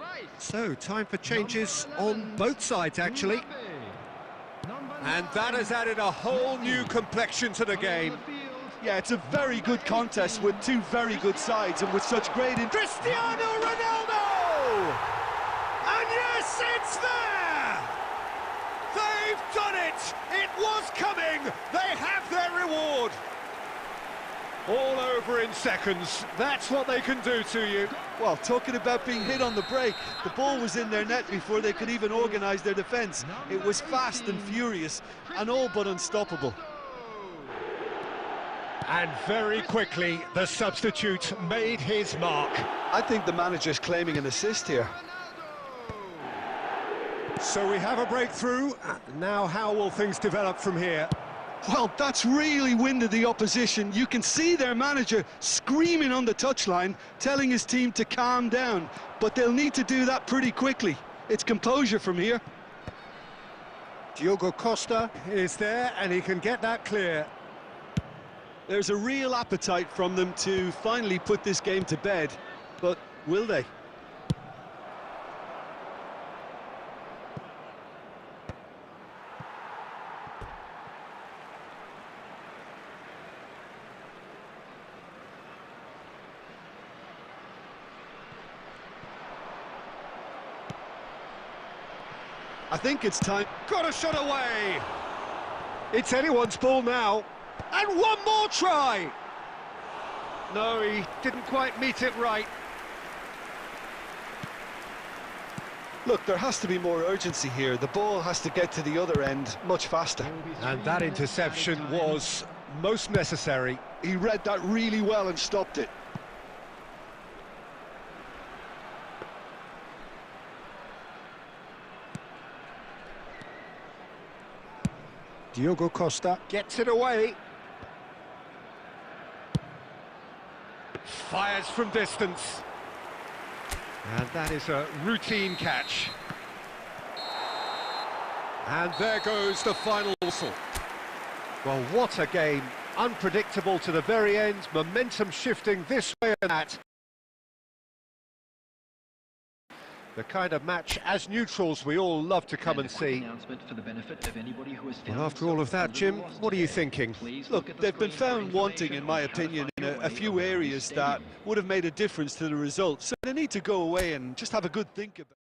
Rice. So, time for changes on both sides, actually. And that has added a whole new complexion to the game. Yeah, it's a very good contest with two very good sides and with such great... Cristiano Ronaldo! And yes, it's there! They've done it! It was coming! They have their reward! All over in seconds. That's what they can do to you. Well, talking about being hit on the break, the ball was in their net before they could even organise their defence. It was fast and furious and all but unstoppable. And very quickly, the substitute made his mark. I think the manager's claiming an assist here. So we have a breakthrough. Now how will things develop from here? Well, that's really winded the opposition. You can see their manager screaming on the touchline, telling his team to calm down. But they'll need to do that pretty quickly. It's composure from here. Diogo Costa is there, and he can get that clear. There's a real appetite from them to finally put this game to bed. But will they? I think it's time. Got a shot away! It's anyone's ball now. And one more try! No, he didn't quite meet it right. Look, there has to be more urgency here. The ball has to get to the other end much faster. And that interception was most necessary. He read that really well and stopped it. Diogo Costa gets it away. Fires from distance. And that is a routine catch. And there goes the final whistle. Well, what a game. Unpredictable to the very end, momentum shifting this way and that. The kind of match, as neutrals, we all love to come and see. Well, after all of that, Jim, what are you thinking? Look, they've been found wanting, in my opinion, in a few areas that would have made a difference to the result. So they need to go away and just have a good think about it.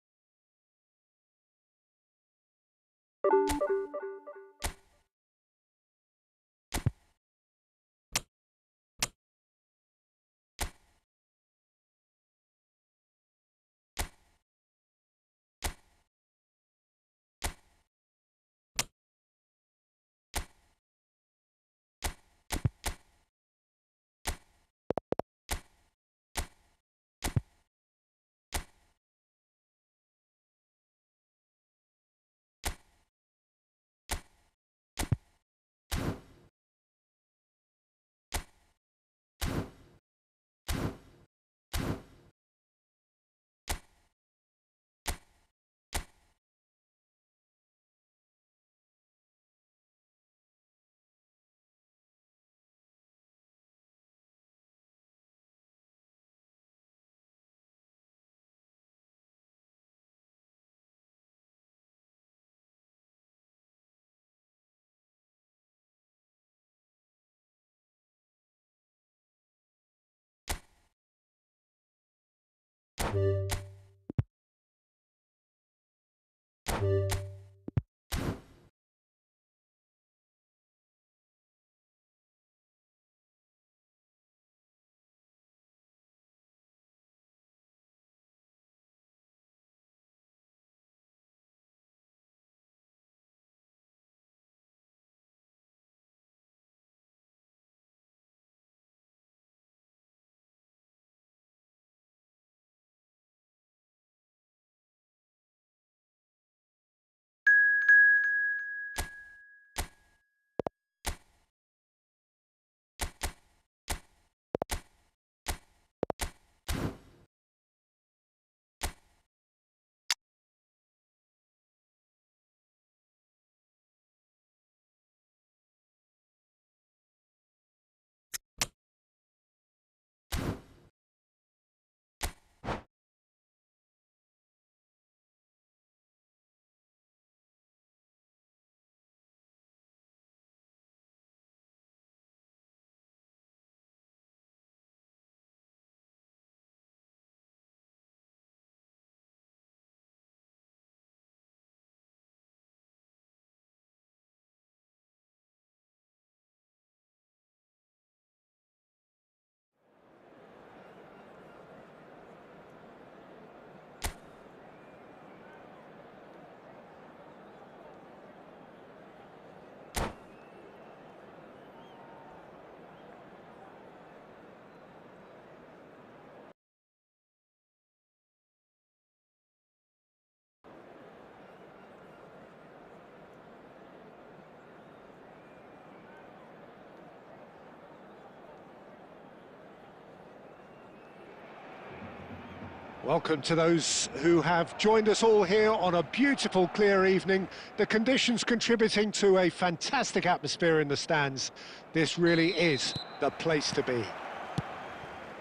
Welcome to those who have joined us all here on a beautiful, clear evening. The conditions contributing to a fantastic atmosphere in the stands. This really is the place to be.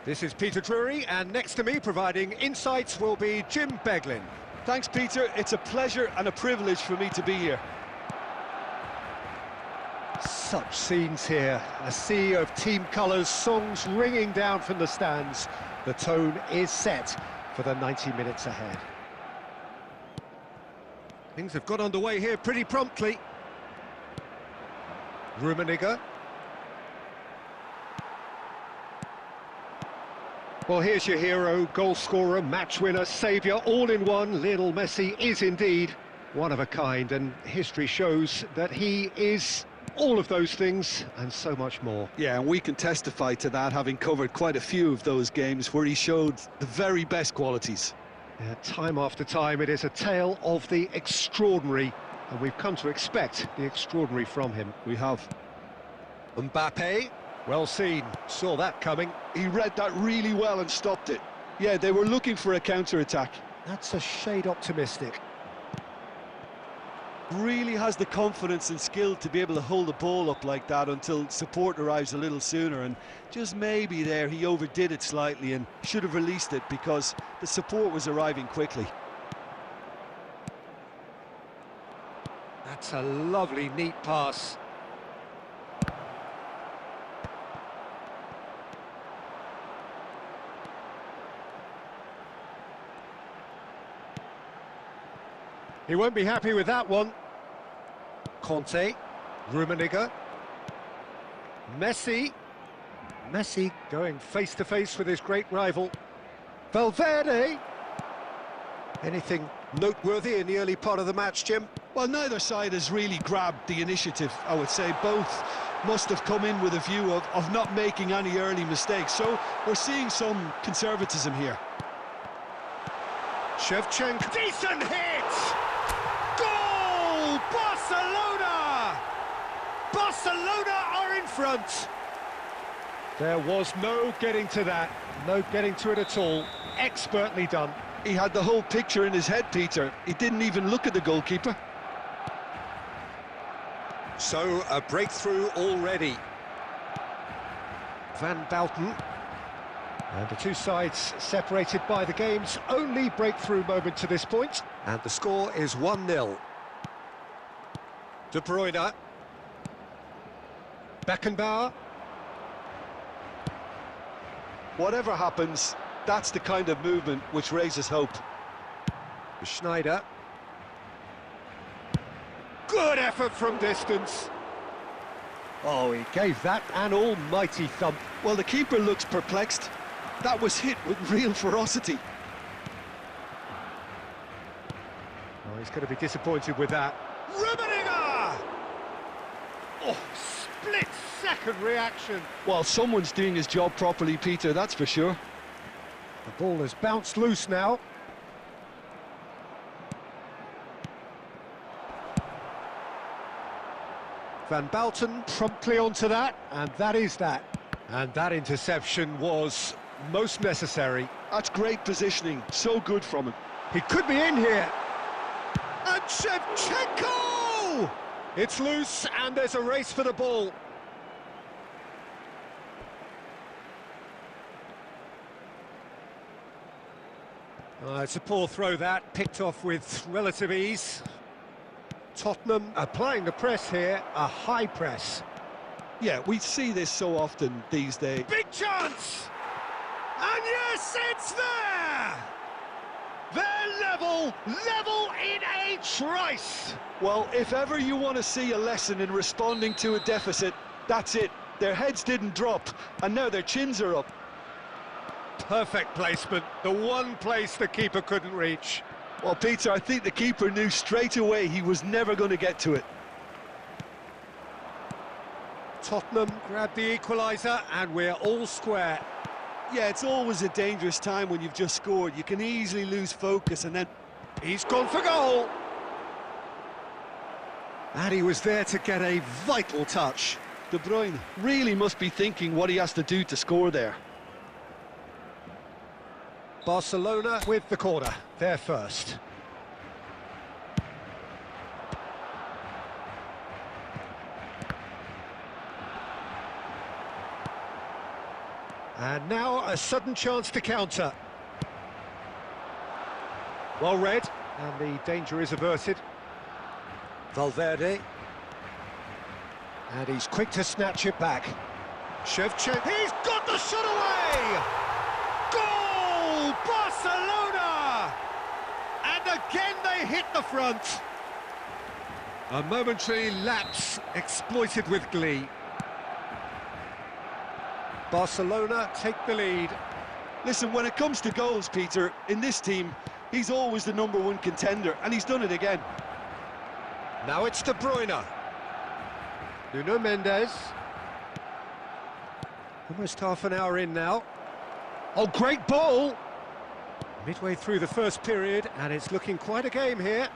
This is Peter Drury, and next to me, providing insights, will be Jim Beglin. Thanks, Peter. It's a pleasure and a privilege for me to be here. Such scenes here, a sea of team colours, songs ringing down from the stands. The tone is set for the 90 minutes ahead. Things have got underway here pretty promptly. Rummenigge. Well, here's your hero, goal scorer, match winner, saviour, all in one. Lionel Messi is indeed one of a kind, and history shows that he is all of those things and so much more. Yeah, and we can testify to that, having covered quite a few of those games where he showed the very best qualities. Yeah, time after time, it is a tale of the extraordinary, and we've come to expect the extraordinary from him. We have. Mbappe, well seen, saw that coming. He read that really well and stopped it. Yeah, they were looking for a counter-attack. That's a shade optimistic. Really has the confidence and skill to be able to hold the ball up like that until support arrives a little sooner, and just maybe there he overdid it slightly and should have released it because the support was arriving quickly. That's a lovely, neat pass. He won't be happy with that one. Conte, Rummenigge, Messi. Messi going face-to-face with his great rival. Valverde. Anything noteworthy in the early part of the match, Jim? Well, neither side has really grabbed the initiative, I would say. Both must have come in with a view of not making any early mistakes. So we're seeing some conservatism here. Shevchenko. Decent hit! Goal! Barcelona! Barcelona are in front. There was no getting to that. No getting to it at all. Expertly done. He had the whole picture in his head, Peter. He didn't even look at the goalkeeper. So, a breakthrough already. Van Bouten. And the two sides separated by the game's only breakthrough moment to this point. And the score is 1-0. De Bruyne. Beckenbauer. Whatever happens, that's the kind of movement which raises hope. Schneider. Good effort from distance. Oh, he gave that an almighty thump. Well, the keeper looks perplexed. That was hit with real ferocity. Oh, he's going to be disappointed with that. Rummenigge! Oh, split-second reaction. Well, someone's doing his job properly, Peter, that's for sure. The ball has bounced loose now. Van Bouten promptly onto that, and that is that. And that interception was most necessary. That's great positioning, so good from him. He could be in here. And Shevchenko! It's loose, and there's a race for the ball. It's a poor throw that, picked off with relative ease. Tottenham applying the press here, a high press. Yeah, we see this so often these days. Big chance! And yes, it's there! They're level in a trice! Well, if ever you want to see a lesson in responding to a deficit, that's it. Their heads didn't drop, and now their chins are up. Perfect placement, the one place the keeper couldn't reach. Well, Peter, I think the keeper knew straight away he was never going to get to it. Tottenham grabbed the equaliser, and we're all square. Yeah, it's always a dangerous time when you've just scored. You can easily lose focus, and then... He's gone for goal! And he was there to get a vital touch. De Bruyne really must be thinking what he has to do to score there. Barcelona with the corner, they're first. And now a sudden chance to counter. Well read, and the danger is averted. Valverde. And he's quick to snatch it back. Shevchenko, he's got the shot away! Goal! Barcelona! And again they hit the front. A momentary lapse exploited with glee. Barcelona take the lead. Listen, when it comes to goals, Peter, in this team, he's always the #1 contender, and he's done it again. Now it's De Bruyne. Nuno Mendes. Almost half an hour in now. Oh, great ball! Midway through the first period, and it's looking quite a game here.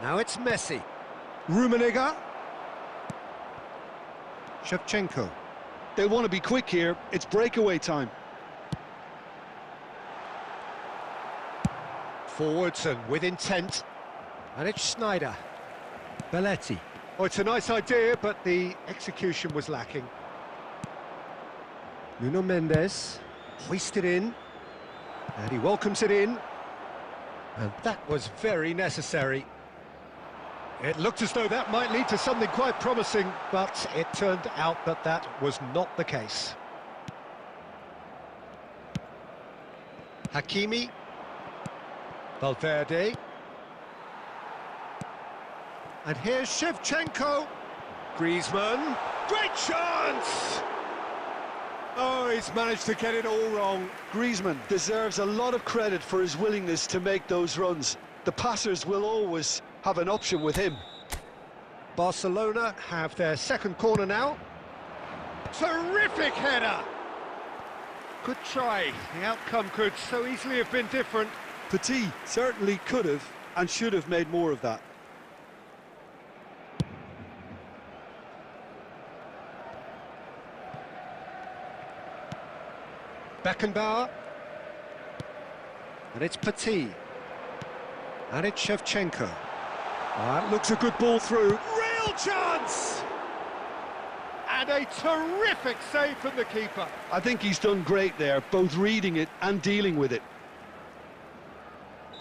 Now it's Messi. Rummenigge. Shevchenko. They want to be quick here. It's breakaway time. Forwards and with intent. And it's Schneider. Belletti. Oh, it's a nice idea, but the execution was lacking. Nuno Mendes. Hoisted in. And he welcomes it in. And that was very necessary. It looked as though that might lead to something quite promising, but it turned out that that was not the case. Hakimi. Valverde. And here's Shevchenko. Griezmann. Great chance! Oh, he's managed to get it all wrong. Griezmann deserves a lot of credit for his willingness to make those runs. The passers will always have an option with him. Barcelona have their second corner now. Terrific header! Good try. The outcome could so easily have been different. Petit certainly could have and should have made more of that. Beckenbauer. And it's Petit. And it's Shevchenko. That looks a good ball through. Real chance! And a terrific save from the keeper. I think he's done great there, both reading it and dealing with it.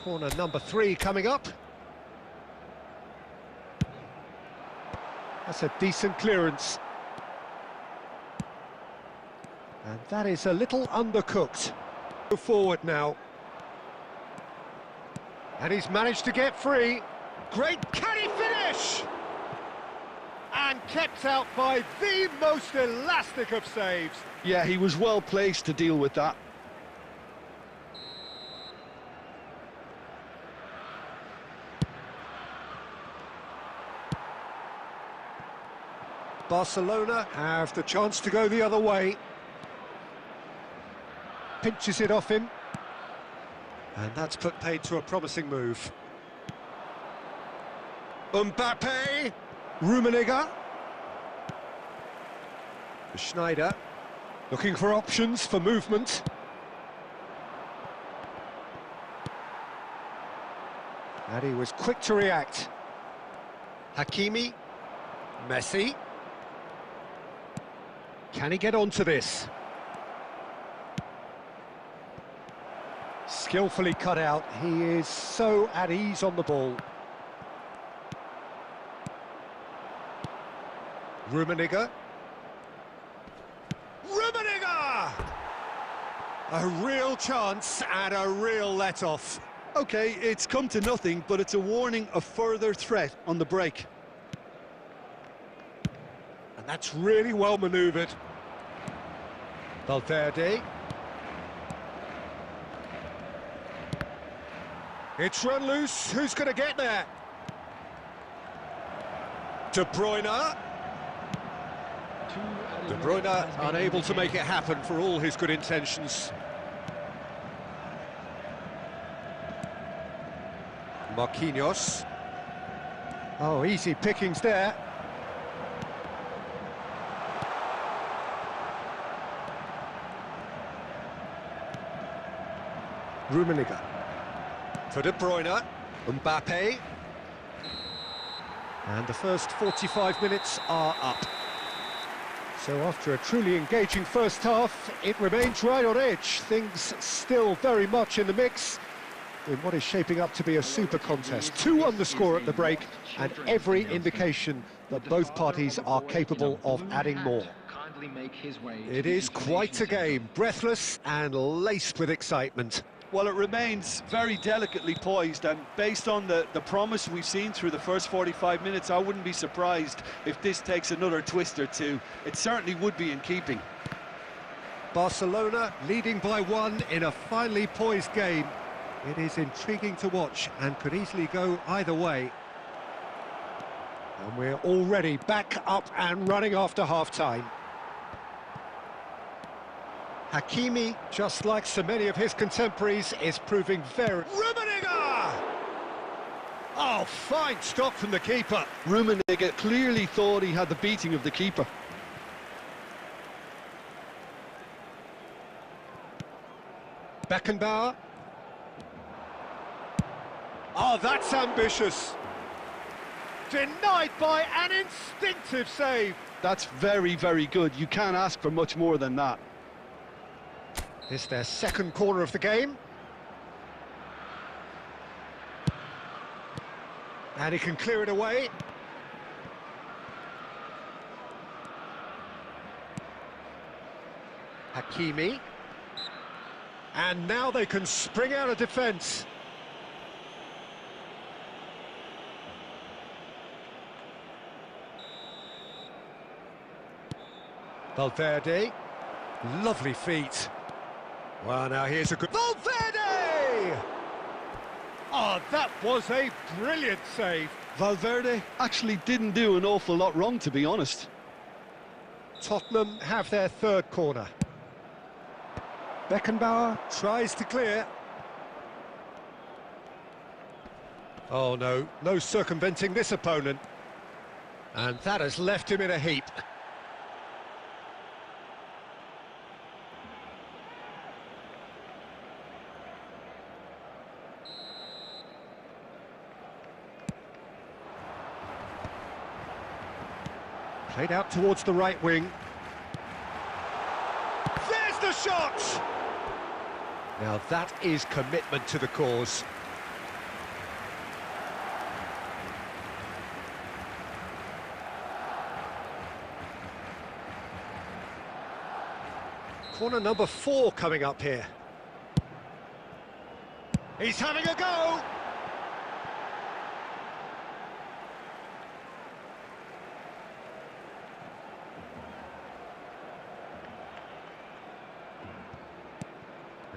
Corner number 3 coming up. That's a decent clearance. And that is a little undercooked. Go forward now. And he's managed to get free. Great, can he finish? And kept out by the most elastic of saves. Yeah, he was well placed to deal with that. Barcelona have the chance to go the other way. Pinches it off him. And that's put paid to a promising move. Mbappe. Rummenigge. Schneider. Looking for options for movement. And he was quick to react. Hakimi. Messi. Can he get onto this? Skillfully cut out. He is so at ease on the ball. Rummenigge. Rummenigge! A real chance and a real let-off. OK, it's come to nothing, but it's a warning of further threat on the break. And that's really well manoeuvred. Valverde. It's run loose. Who's going to get there? De Bruyne. De Bruyne unable to make it happen for all his good intentions. Marquinhos. Oh, easy pickings there. Rummenigge. For De Bruyne. Mbappe. And the first 45 minutes are up. So after a truly engaging first half, it remains right on edge. Things still very much in the mix in what is shaping up to be a super contest. 2-1 the score at the break, and every indication that both parties are capable of adding more. It is quite a game, breathless and laced with excitement. Well, it remains very delicately poised, and based on the promise we've seen through the first 45 minutes, I wouldn't be surprised if this takes another twist or two. It certainly would be in keeping. Barcelona leading by 1 in a finely poised game. It is intriguing to watch and could easily go either way. And we're already back up and running after half-time. Hakimi, just like so many of his contemporaries, is proving very... Rummenigge! Oh, fine stop from the keeper. Rummenigge clearly thought he had the beating of the keeper. Beckenbauer. Oh, that's ambitious. Denied by an instinctive save. That's very, very good. You can't ask for much more than that. It's their second corner of the game. And he can clear it away. Hakimi. And now they can spring out of defence. Valverde. Lovely feet. Well, now here's a good... Valverde! Oh, that was a brilliant save. Valverde actually didn't do an awful lot wrong, to be honest. Tottenham have their third corner. Beckenbauer tries to clear. Oh no, no circumventing this opponent. And that has left him in a heap. Played out towards the right wing. There's the shot! Now that is commitment to the cause. Corner number 4 coming up here. He's having a go!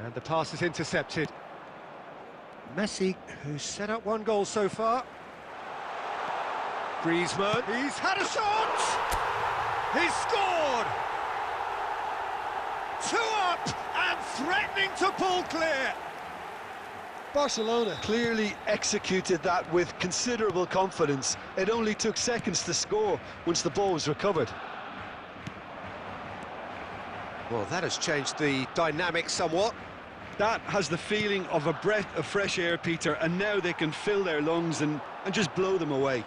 And the pass is intercepted. Messi, who's set up 1 goal so far. Griezmann, he's had a shot! He's scored! 2 up and threatening to pull clear. Barcelona clearly executed that with considerable confidence. It only took seconds to score once the ball was recovered. Well, that has changed the dynamic somewhat. That has the feeling of a breath of fresh air, Peter, and now they can fill their lungs and just blow them away.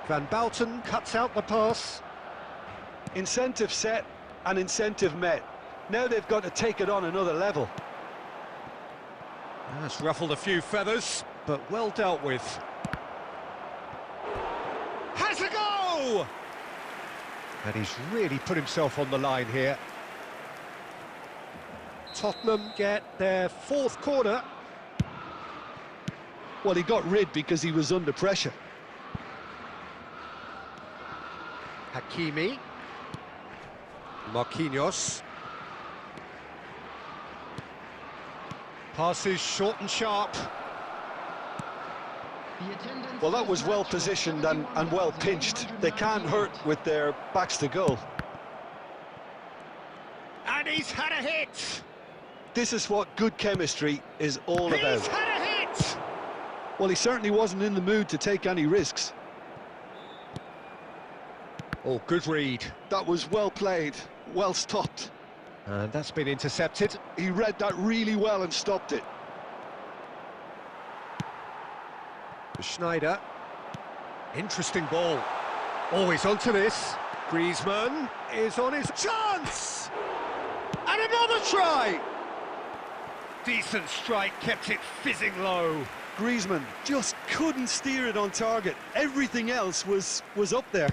Van Bouten cuts out the pass. Incentive set and incentive met. Now they've got to take it on another level. That's ruffled a few feathers, but well dealt with. Has a go! And he's really put himself on the line here. Tottenham get their 4th corner. Well, he got rid because he was under pressure. Hakimi. Marquinhos. Passes short and sharp. Well, that was well positioned and well pinched. They can't hurt with their backs to goal. And he's had a hit! This is what good chemistry is all about. He's had a hit! Well, he certainly wasn't in the mood to take any risks. Oh, good read. That was well played, well stopped. And that's been intercepted. He read that really well and stopped it. Schneider. Interesting ball. Always onto this. Griezmann is on his chance! And another try! Decent strike, kept it fizzing low. Griezmann just couldn't steer it on target. Everything else was up there.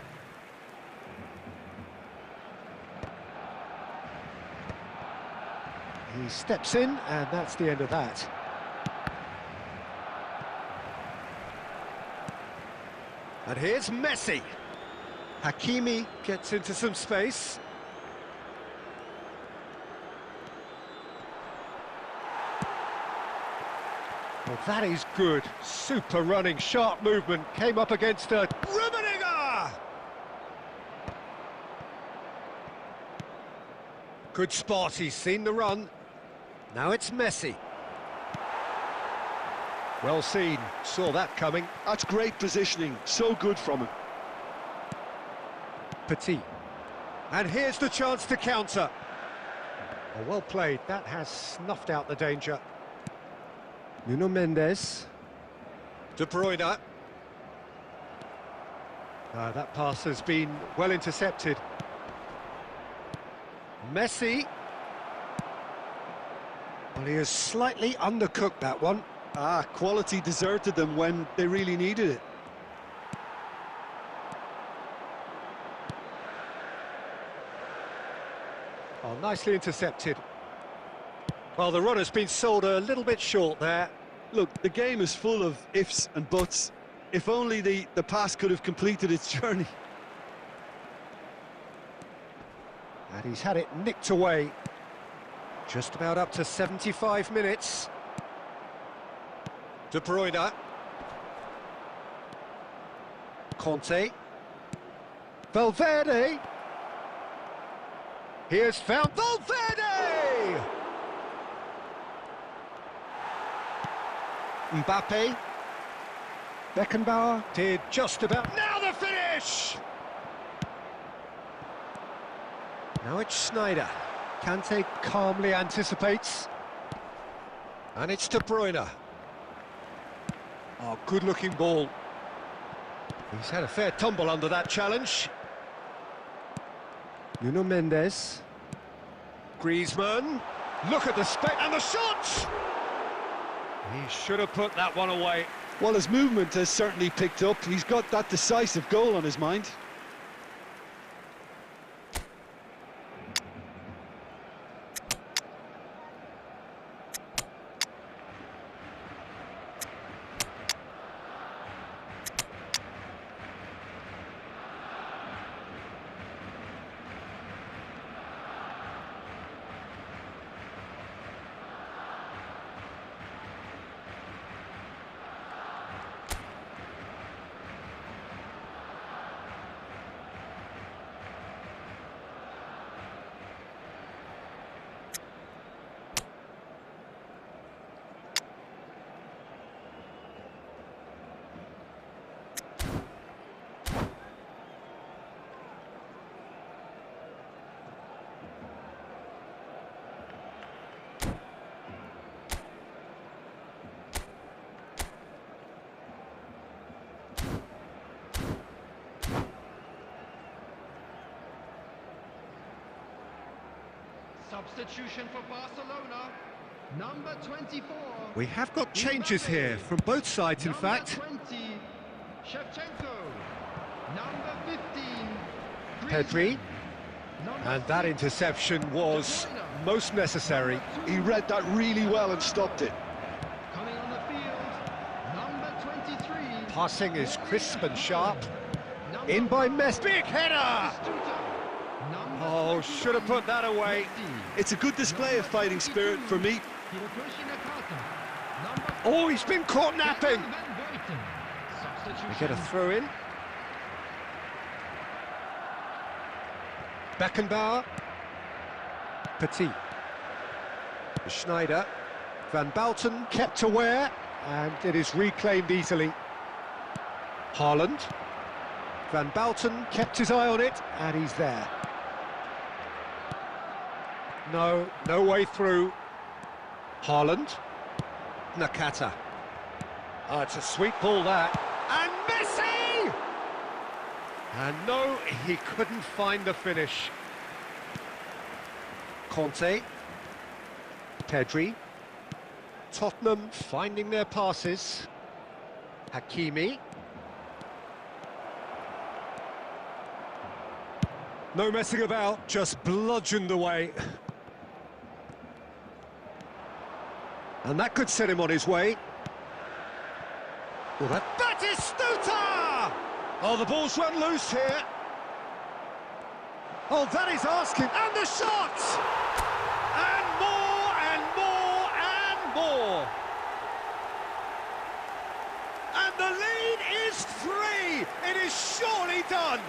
He steps in, and that's the end of that. And here's Messi. Hakimi gets into some space. Well, that is good. Super running, sharp movement. Came up against a Rummenigge! Good spot, he's seen the run. Now it's Messi. Well seen, saw that coming. That's great positioning, so good from him. Petit. And here's the chance to counter. Oh, well played, that has snuffed out the danger. Nuno Mendes. De Bruyne. That pass has been well intercepted. Messi. Well, he has slightly undercooked that one. Quality deserted them when they really needed it. Oh, nicely intercepted. Well, the run has been sold a little bit short there. Look, the game is full of ifs and buts. If only the pass could have completed its journey. And he's had it nicked away. Just about up to 75 minutes. De Bruyne. Conte. Valverde. Here's found Valverde! Mbappe. Beckenbauer did just about. Now the finish! Now it's Schneider. Kante calmly anticipates. And it's De Bruyne. Oh, good-looking ball. He's had a fair tumble under that challenge. Nuno Mendes. Griezmann. Look at the spec and the shot! He should have put that one away. Well, his movement has certainly picked up. He's got that decisive goal on his mind. Substitution for Barcelona, number 24. We have got changes here from both sides, in fact. Number 20, Shevchenko. Number 15, Pedri. Number And that 6, interception was most necessary. He read that really well and stopped it. coming on the field, number 23. Passing is crisp and sharp. Number In by Messi. Big header! Stuta. Number Oh, should have put that away. It's a good display of fighting spirit for me. Oh, he's been caught napping. They get a throw in. Beckenbauer. Petit. Schneider. Van Balten kept aware, and it is reclaimed easily. Haaland. Van Balten kept his eye on it, and he's there. No way through. Haaland. Nakata. Oh, it's a sweet ball, that. And Messi! And no, he couldn't find the finish. Conte. Pedri. Tottenham finding their passes. Hakimi. No messing about, just bludgeoned away. And that could set him on his way. Well, that is Stuta! Oh, the ball's run loose here. Oh, that is asking. And the shot! And more, and more, and more. And the lead is 3. It is surely done.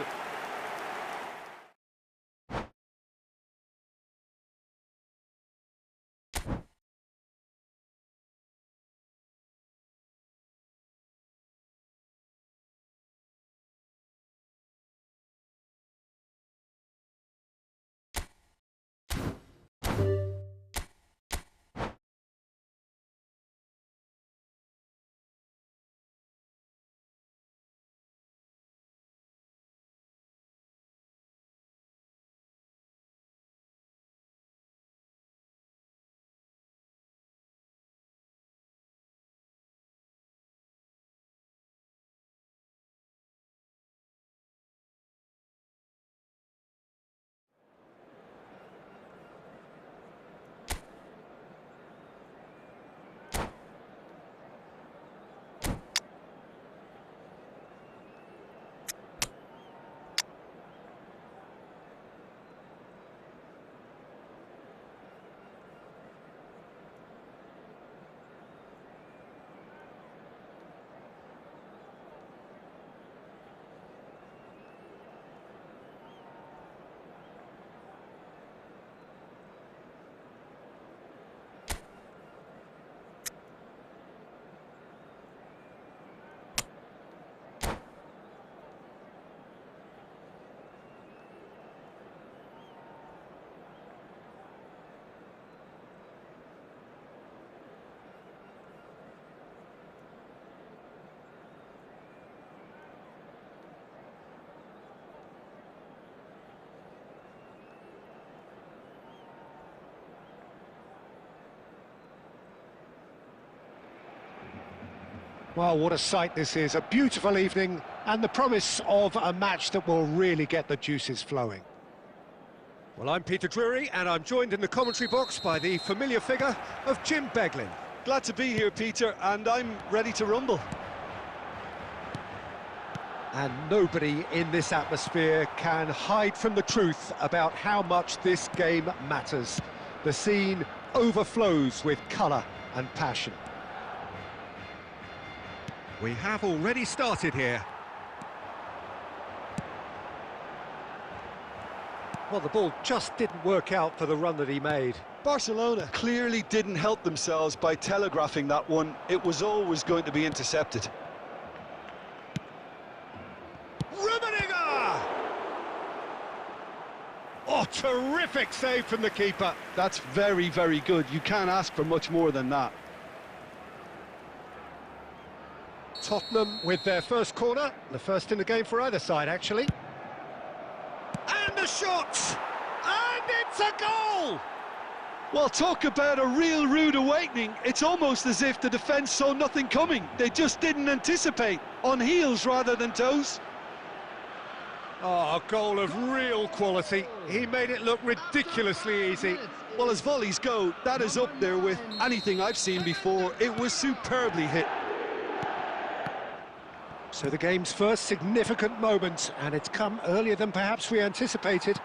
Well, what a sight this is, a beautiful evening and the promise of a match that will really get the juices flowing. Well, I'm Peter Drury and I'm joined in the commentary box by the familiar figure of Jim Beglin. Glad to be here, Peter, and I'm ready to rumble. And nobody in this atmosphere can hide from the truth about how much this game matters. The scene overflows with colour and passion. We have already started here. Well, the ball just didn't work out for the run that he made. Barcelona clearly didn't help themselves by telegraphing that one. It was always going to be intercepted. Oh, terrific save from the keeper. That's very, very good. You can't ask for much more than that. Tottenham with their first corner, the first in the game for either side, actually. And the shot! And it's a goal! Well, talk about a real rude awakening. It's almost as if the defence saw nothing coming. They just didn't anticipate, on heels rather than toes. Oh, a goal of real quality. He made it look ridiculously easy. Well, as volleys go, that is up there with anything I've seen before. It was superbly hit. So the game's first significant moment, and it's come earlier than perhaps we anticipated.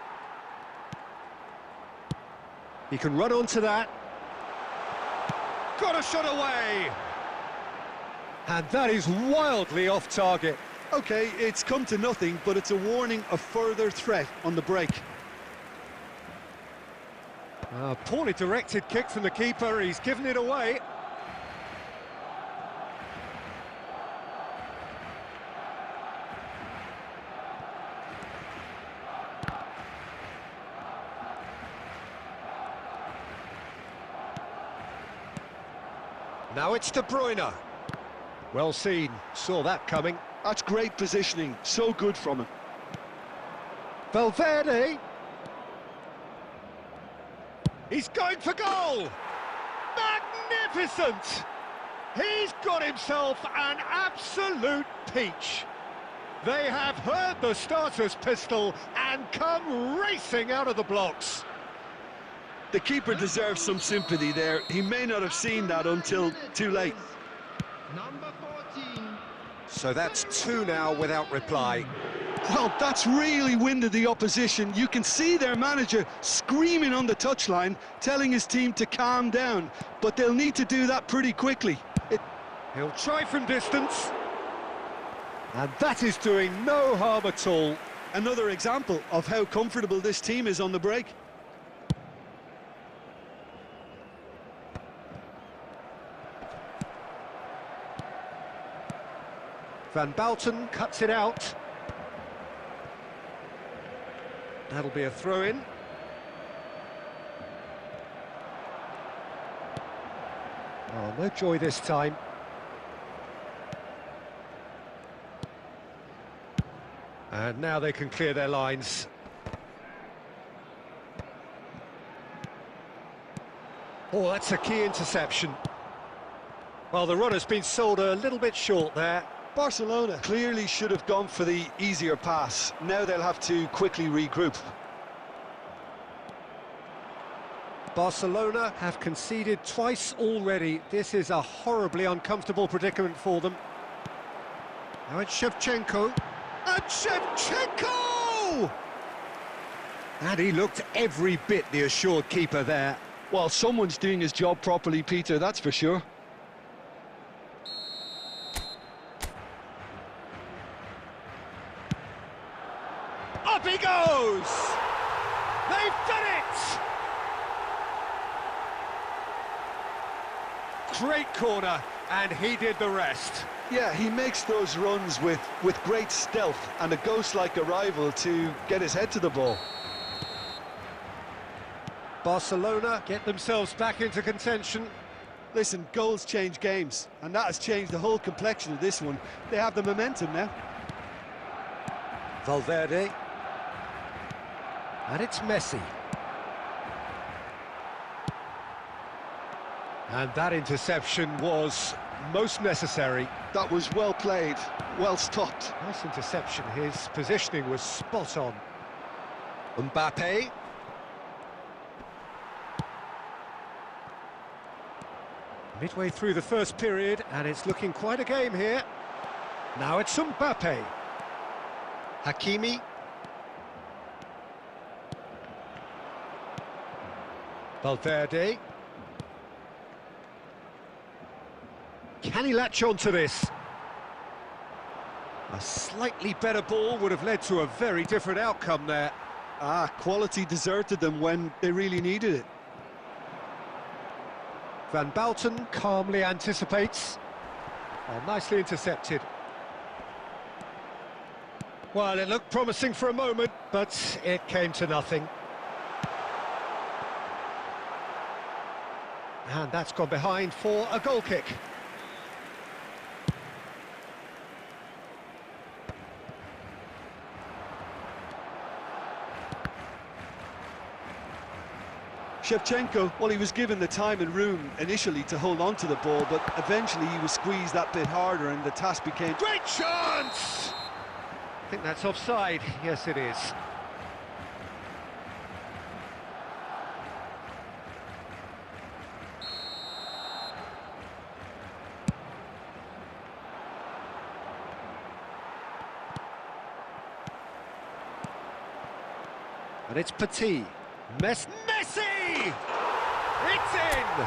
He can run onto that. Got a shot away! And that is wildly off target. OK, it's come to nothing, but it's a warning of further threat on the break. A poorly directed kick from the keeper, he's given it away. Now it's De Bruyne. Well seen, saw that coming. That's great positioning, so good from him. Valverde. He's going for goal! Magnificent! He's got himself an absolute peach. They have heard the starter's pistol and come racing out of the blocks. The keeper deserves some sympathy there. He may not have seen that until too late. Number 14. So that's two now without reply. Well, that's really winded the opposition. You can see their manager screaming on the touchline, telling his team to calm down, but they'll need to do that pretty quickly. He'll try from distance. And that is doing no harm at all. Another example of how comfortable this team is on the break. Van Bouten cuts it out. That'll be a throw-in. Oh, no joy this time. And now they can clear their lines. Oh, that's a key interception. Well, the runner's been sold a little bit short there. Barcelona clearly should have gone for the easier pass. Now they'll have to quickly regroup. Barcelona have conceded twice already. This is a horribly uncomfortable predicament for them. Now it's Shevchenko. And Shevchenko! And he looked every bit the assured keeper there. Well, someone's doing his job properly, Peter, that's for sure. Up he goes! They've done it! Great corner, and he did the rest. Yeah, he makes those runs with great stealth and a ghost-like arrival to get his head to the ball. Barcelona get themselves back into contention. Listen, goals change games, and that has changed the whole complexion of this one. They have the momentum now. Valverde. And it's Messi. And that interception was most necessary. That was well played, well stopped. Nice interception, his positioning was spot on. Mbappe. Midway through the first period, and it's looking quite a game here. Now it's Mbappe. Hakimi. Valverde. Can he latch on to this? A slightly better ball would have led to a very different outcome there. Quality deserted them when they really needed it. Van Bouten calmly anticipates. Oh, nicely intercepted. Well, it looked promising for a moment, but it came to nothing. And that's gone behind for a goal kick. Shevchenko, well, he was given the time and room initially to hold on to the ball, but eventually he was squeezed that bit harder and the task became... Great chance! I think that's offside. Yes, it is. And it's Petit. Messi! It's in!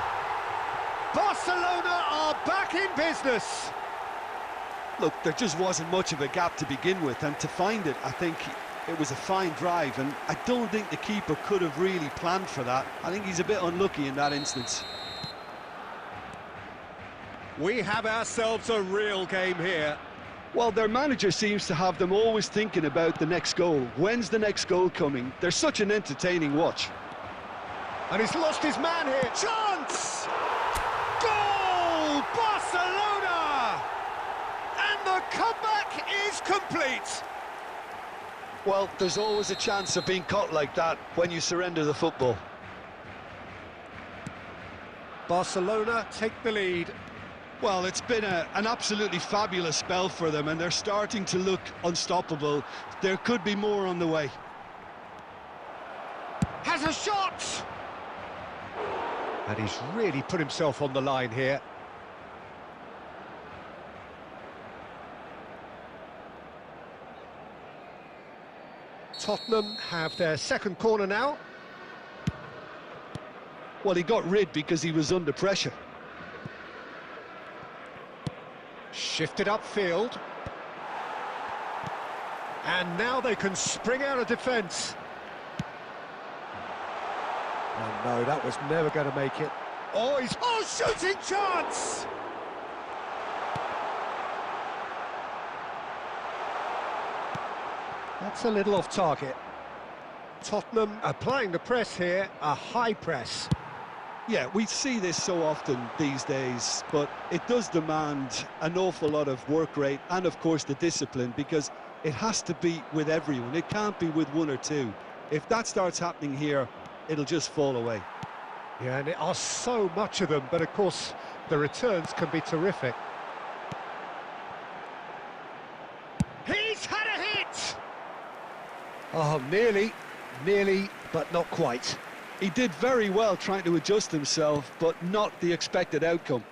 Barcelona are back in business! Look, there just wasn't much of a gap to begin with, and to find it, I think it was a fine drive, and I don't think the keeper could have really planned for that. I think he's a bit unlucky in that instance. We have ourselves a real game here. Well, their manager seems to have them always thinking about the next goal. When's the next goal coming? They're such an entertaining watch. And he's lost his man here. Chance! Goal! Barcelona! And the comeback is complete. Well, there's always a chance of being caught like that when you surrender the football. Barcelona take the lead. Well, it's been an absolutely fabulous spell for them, and they're starting to look unstoppable. There could be more on the way. Has a shot! And he's really put himself on the line here. Tottenham have their second corner now. Well, he got rid because he was under pressure. Shifted upfield. And now they can spring out of defence. Oh no, that was never going to make it. Oh, he's... Oh, shooting chance! That's a little off target. Tottenham applying the press here, a high press. Yeah, we see this so often these days, but it does demand an awful lot of work rate and, of course, the discipline, because it has to be with everyone. It can't be with one or two. If that starts happening here, it'll just fall away. Yeah, and there are so much of them, but of course the returns can be terrific. He's had a hit! Oh, nearly, but not quite. He did very well trying to adjust himself, but not the expected outcome.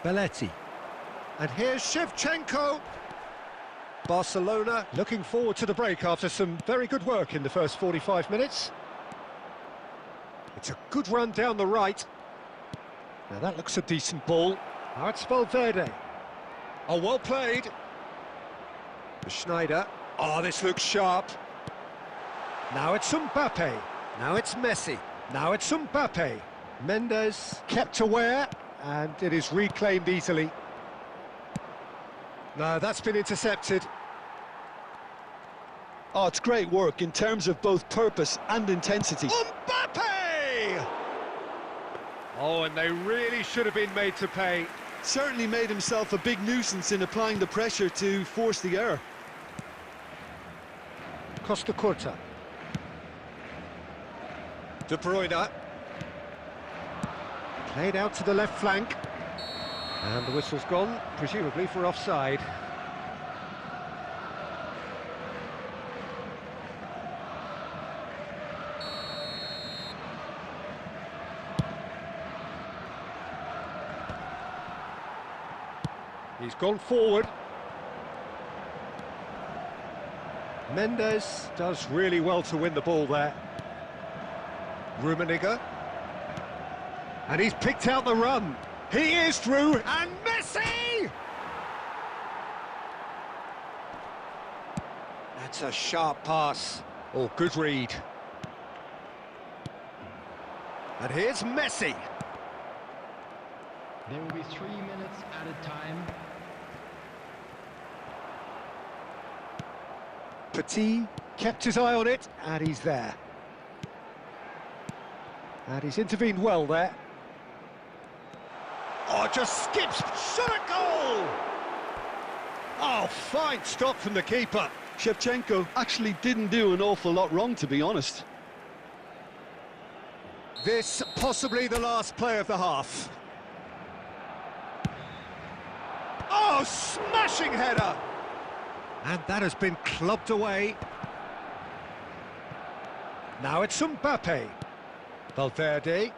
Belletti. And here's Shevchenko. Barcelona looking forward to the break after some very good work in the first 45 minutes. It's a good run down the right. Now that looks a decent ball. Now it's Valverde. Oh, well played. Schneider. Oh, this looks sharp. Now it's Mbappe. Now it's Messi. Now it's Mbappe. Mendes kept aware, and it is reclaimed easily. No, that's been intercepted. Oh, it's great work in terms of both purpose and intensity. Mbappe! Oh, and they really should have been made to pay. Certainly made himself a big nuisance in applying the pressure to force the error. Costa Curta. De Bruyne. Played out to the left flank. And the whistle's gone, presumably for offside. He's gone forward. Mendes does really well to win the ball there. Rummenigge. And he's picked out the run. He is through, and Messi! That's a sharp pass. Oh, good read. And here's Messi. There will be 3 minutes added time. Petit kept his eye on it, and he's there. And he's intervened well there. Oh, just skips, shot at goal! Oh, fine stop from the keeper. Shevchenko actually didn't do an awful lot wrong, to be honest. This possibly the last play of the half. Oh, smashing header! And that has been clubbed away. Now it's Mbappe. Valverde.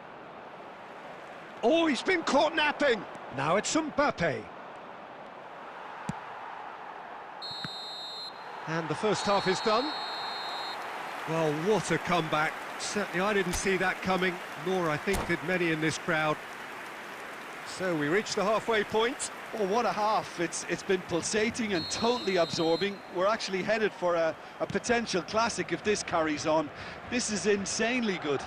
Oh, he's been caught napping. Now it's Mbappe. And the first half is done. Well, what a comeback. Certainly I didn't see that coming, nor I think did many in this crowd. So we reach the halfway point. Oh, what a half. It's been pulsating and totally absorbing. We're actually headed for a potential classic if this carries on. This is insanely good.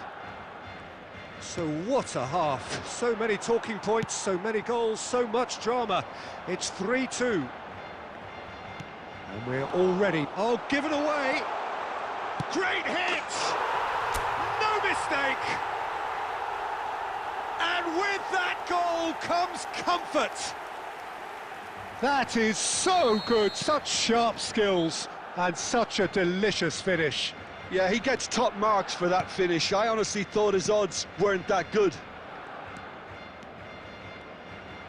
So what a half. So many talking points, so many goals, so much drama. It's 3-2. And we're already... Oh, given away! Great hit! No mistake! And with that goal comes comfort! That is so good, such sharp skills, and such a delicious finish. Yeah, he gets top marks for that finish. I honestly thought his odds weren't that good.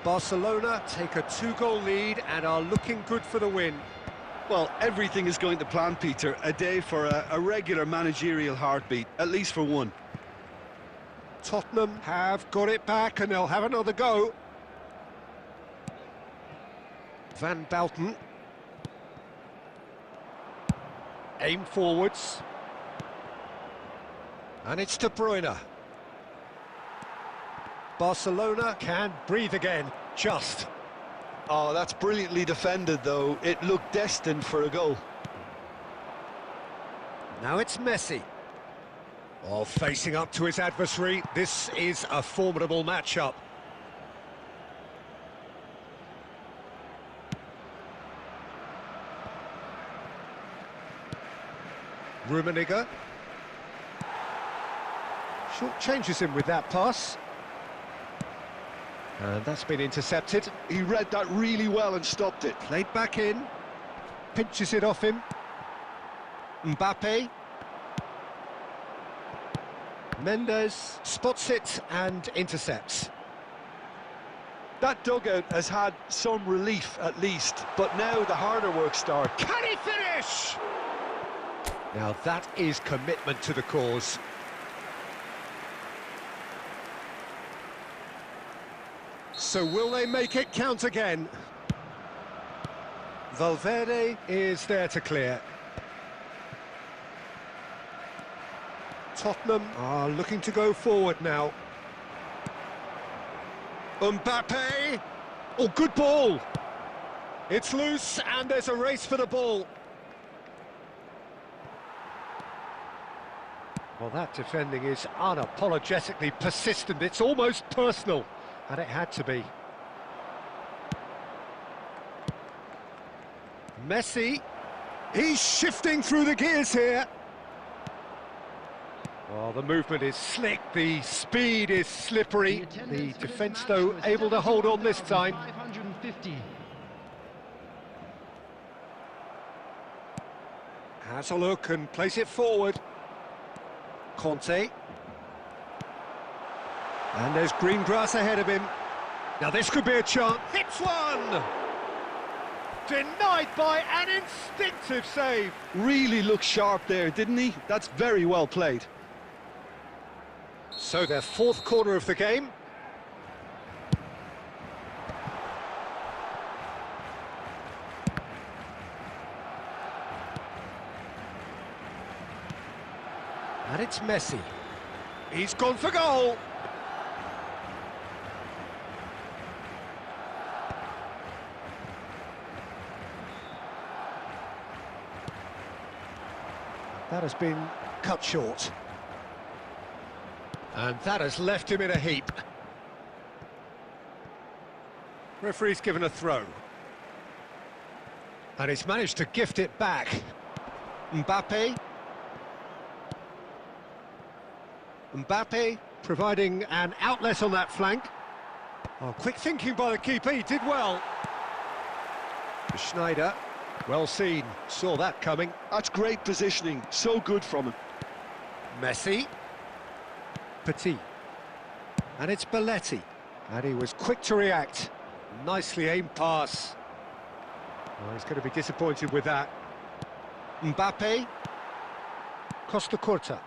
Barcelona take a 2-goal lead and are looking good for the win. Well, everything is going to plan, Peter. A day for a regular managerial heartbeat, at least for one. Tottenham have got it back and they'll have another go. Van Bouten. Aim forwards. And it's De Bruyne. Barcelona can breathe again, just. Oh, that's brilliantly defended, though. It looked destined for a goal. Now it's Messi. Oh, facing up to his adversary. This is a formidable matchup. Rummenigge. Short changes him with that pass. And that's been intercepted. He read that really well and stopped it. Played back in. Pinches it off him. Mbappe. Mendes spots it and intercepts. That dugout has had some relief at least, but now the harder work starts. Can he finish? Now that is commitment to the cause. So will they make it count again? Valverde is there to clear. Tottenham are looking to go forward now. Mbappe! Oh, good ball! It's loose and there's a race for the ball. Well, that defending is unapologetically persistent. It's almost personal, and it had to be. Messi, he's shifting through the gears here. Well, the movement is slick, the speed is slippery. The defence, though, able to hold on this time. 550. Has a look and plays it forward. Conte. And there's green grass ahead of him. Now this could be a chance. Hits one! Denied by an instinctive save. Really looked sharp there, didn't he? That's very well played. So their fourth corner of the game. And it's Messi. He's gone for goal. That has been cut short. And that has left him in a heap. Referee's given a throw. And he's managed to gift it back. Mbappe. Mbappe providing an outlet on that flank. Oh, quick thinking by the keeper, he did well. Schneider, well seen, saw that coming. That's great positioning, so good from him. Messi. Petit. And it's Belletti. And he was quick to react. Nicely aimed pass. Oh, he's going to be disappointed with that. Mbappe. Costa Curta.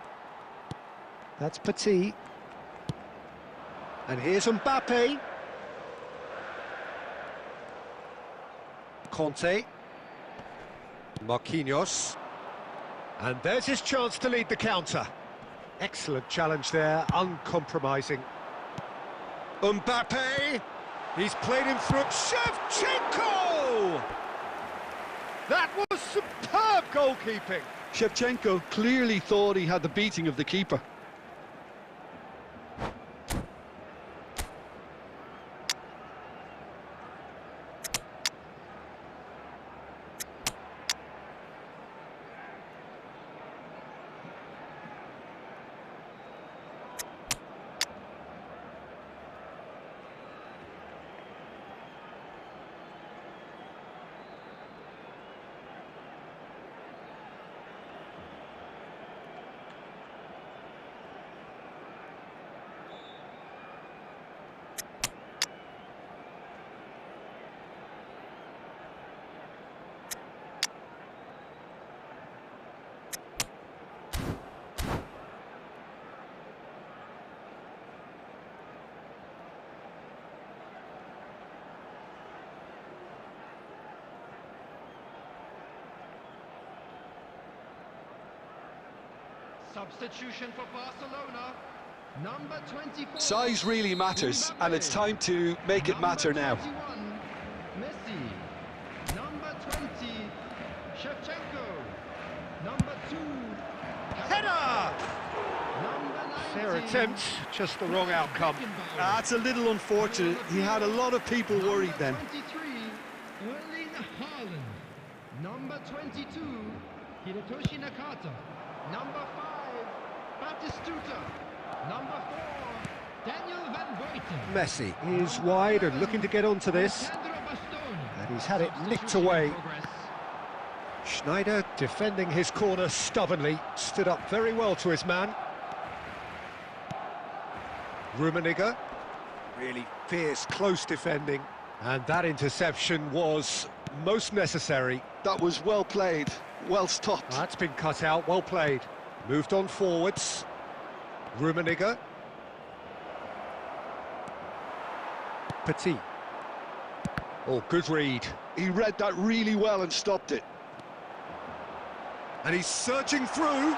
That's Petit. And here's Mbappe. Conte. Marquinhos. And there's his chance to lead the counter. Excellent challenge there, uncompromising. Mbappe! He's played him through. Shevchenko! That was superb goalkeeping. Shevchenko clearly thought he had the beating of the keeper. Substitution for Barcelona. Number 24. Size really matters, and it's time to make it matter now. Messi. Number 20. Shevchenko. Number 2. Header! Number 19. Fair attempt, just the wrong outcome. That's a little unfortunate. He had a lot of people worried then. Number 23. Erling Haaland. Number 22. Hirotoshi Nakata. Number 5. Batistuta. Number 4. Daniel van Buiten. Messi is wide and looking to get onto this. And he's had it nicked away. Schneider defending his corner stubbornly, stood up very well to his man. Rummenigge, really fierce, close defending. And that interception was most necessary. That was well played, well stopped. That's been cut out, well played. Moved on forwards. Rummenigge. Petit. Oh, good read. He read that really well and stopped it. And he's surging through.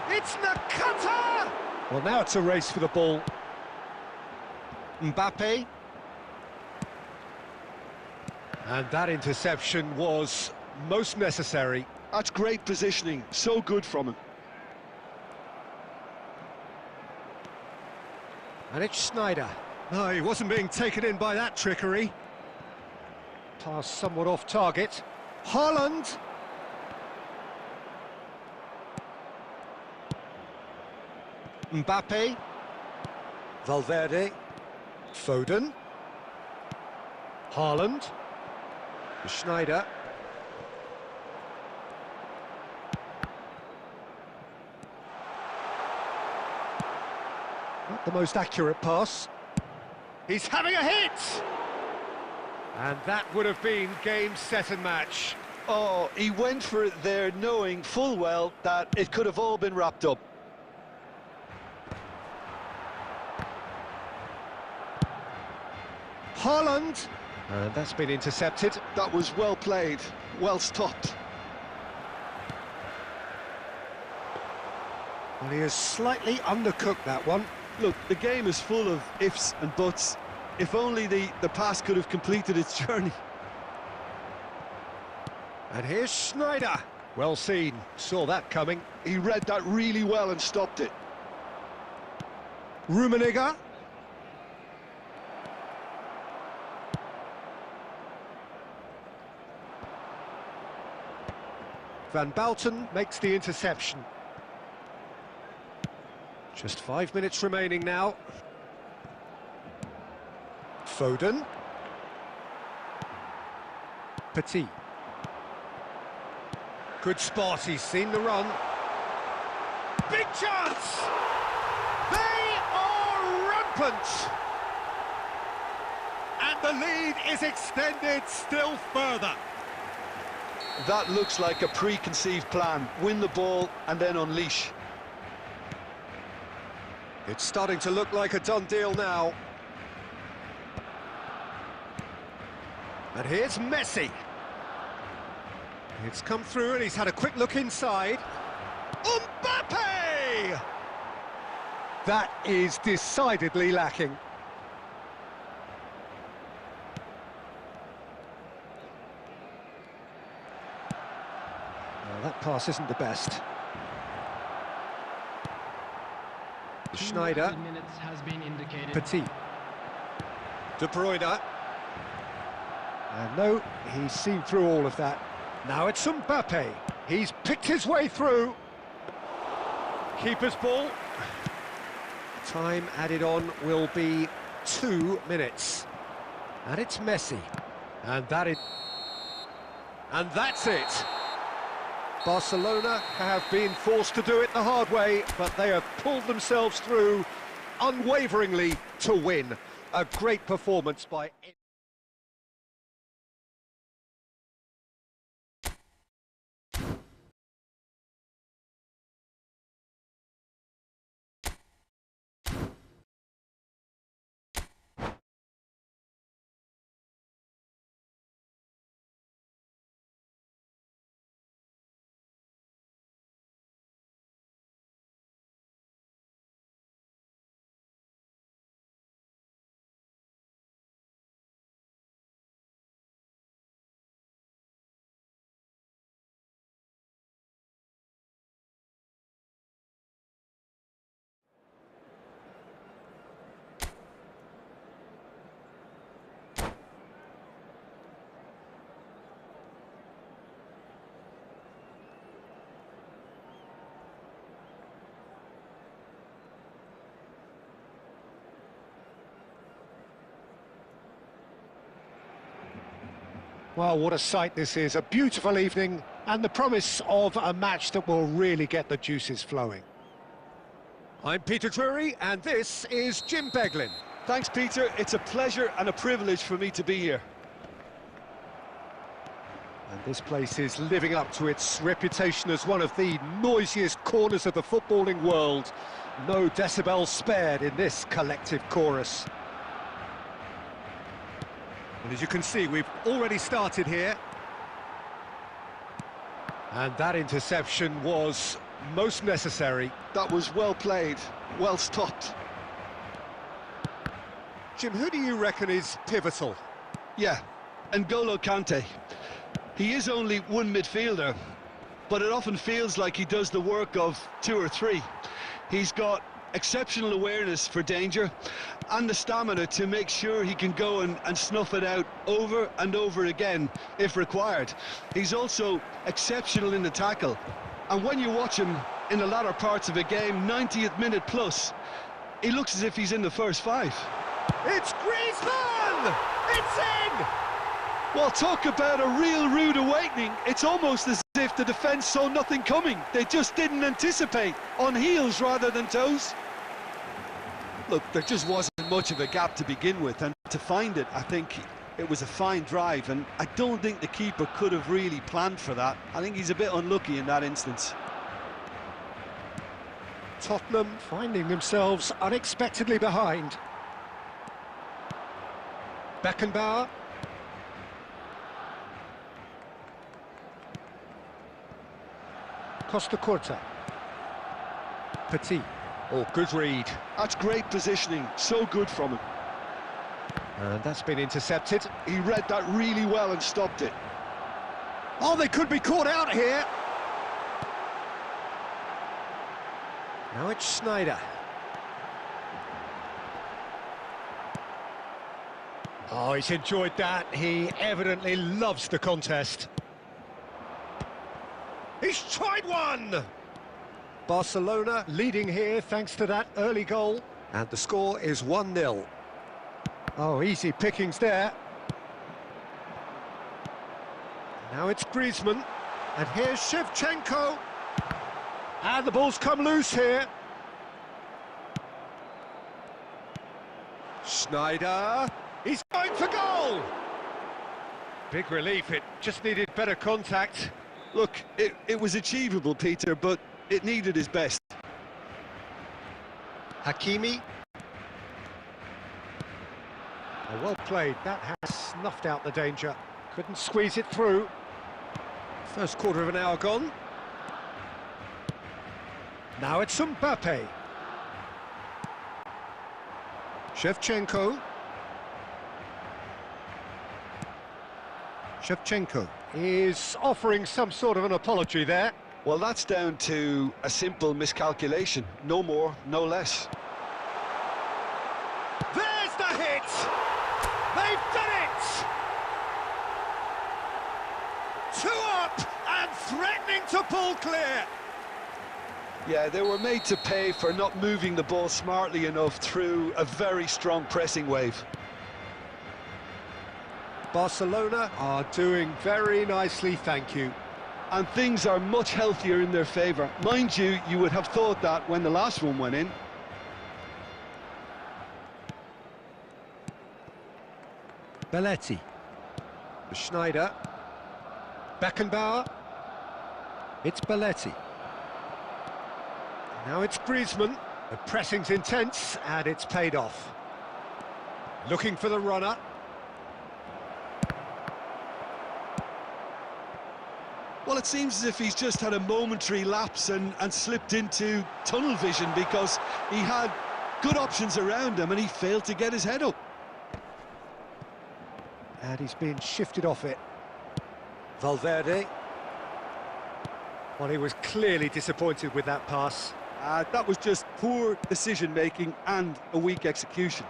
It's Nakata! Well, now it's a race for the ball. Mbappe. And that interception was most necessary. That's great positioning, so good from him. And it's Schneider. No, he wasn't being taken in by that trickery. Pass somewhat off target. Haaland. Mbappe. Valverde. Foden. Haaland. Schneider. Not the most accurate pass. He's having a hit! And that would have been game, set and match. Oh, he went for it there, knowing full well that it could have all been wrapped up. Haaland, and that's been intercepted. That was well played, well stopped. Well, he has slightly undercooked that one. Look, the game is full of ifs and buts. If only the pass could have completed its journey. And here's Schneider. Well seen, saw that coming. He read that really well and stopped it. Rummenigge. Van Bouten makes the interception. Just 5 minutes remaining now. Foden. Petit. Good spot, he's seen the run. Big chance! They are rampant! And the lead is extended still further. That looks like a preconceived plan. Win the ball and then unleash. It's starting to look like a done deal now. And here's Messi. It's come through and he's had a quick look inside. Mbappe! That is decidedly lacking. Well, that pass isn't the best. Schneider. Has been indicated. Petit. De Bruyne. And no, he's seen through all of that. Now it's Mbappe. He's picked his way through. Keeper's ball. Time added on will be 2 minutes. And it's Messi. And that's it. Barcelona have been forced to do it the hard way, but they have pulled themselves through unwaveringly to win. A great performance by... Well, what a sight this is. A beautiful evening and the promise of a match that will really get the juices flowing. I'm Peter Drury and this is Jim Beglin. Thanks, Peter. It's a pleasure and a privilege for me to be here. And this place is living up to its reputation as one of the noisiest corners of the footballing world. No decibels spared in this collective chorus. And as you can see, we've already started here. And that interception was most necessary. That was well played, well stopped. Jim, who do you reckon is pivotal? Yeah, N'Golo Kante. He is only one midfielder, but it often feels like he does the work of 2 or 3. He's got exceptional awareness for danger and the stamina to make sure he can go and snuff it out over and over again if required. He's also exceptional in the tackle, and when you watch him in the latter parts of a game, 90th minute plus, he looks as if he's in the first 5. It's Griezmann! It's in! Well, talk about a real rude awakening. It's almost as if the defence saw nothing coming. They just didn't anticipate, on heels rather than toes. Look, there just wasn't wasn't much of a gap to begin with, and to find it, I think it was a fine drive, and I don't think the keeper could have really planned for that. I think he's a bit unlucky in that instance. Tottenham finding themselves unexpectedly behind. Beckenbauer. Costa Curta. Petit. Oh, good read. That's great positioning, so good from him. And that's been intercepted. He read that really well and stopped it. Oh, they could be caught out here. Now it's Schneider. Oh, he's enjoyed that. He evidently loves the contest. He's tried one! Barcelona leading here thanks to that early goal. And the score is 1-0. Oh, easy pickings there. Now it's Griezmann. And here's Shevchenko. And the ball's come loose here. Schneider. He's going for goal! Big relief, it just needed better contact. Look, it was achievable, Peter, but it needed his best. Hakimi. Oh, well played, that has snuffed out the danger. Couldn't squeeze it through. First quarter of an hour gone. Now it's Mbappe. Shevchenko. Shevchenko is offering some sort of an apology there. Well, that's down to a simple miscalculation. No more, no less. There's the hit! They've done it! 2 up and threatening to pull clear. Yeah, they were made to pay for not moving the ball smartly enough through a very strong pressing wave. Barcelona are doing very nicely, thank you. And things are much healthier in their favour. Mind you, you would have thought that when the last one went in. Belletti. Schneider. Beckenbauer. It's Belletti. Now it's Griezmann. The pressing's intense and it's paid off. Looking for the runner. Well, it seems as if he's just had a momentary lapse and slipped into tunnel vision, because he had good options around him and he failed to get his head up. And he's been shifted off it. Valverde. Well, he was clearly disappointed with that pass. That was just poor decision-making and a weak execution.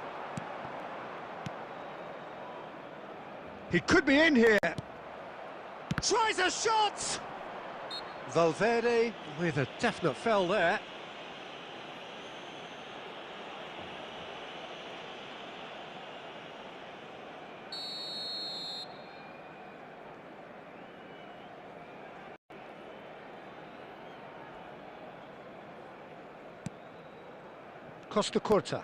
He could be in here. Tries a shot! Valverde with a definite foul there. Costa Curta.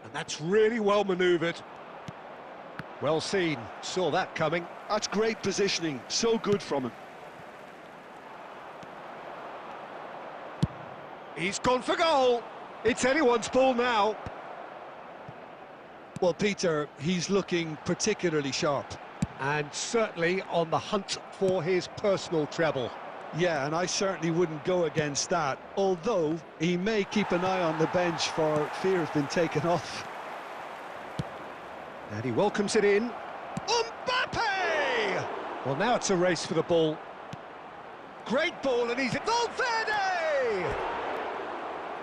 And that's really well manoeuvred. Well seen, saw that coming. That's great positioning, so good from him. He's gone for goal. It's anyone's ball now. Well, Peter, he's looking particularly sharp. And certainly on the hunt for his personal treble. Yeah, and I certainly wouldn't go against that, although he may keep an eye on the bench for fear of being taken off. And he welcomes it in. Mbappe! Well, now it's a race for the ball. Great ball, and he's... Valverde!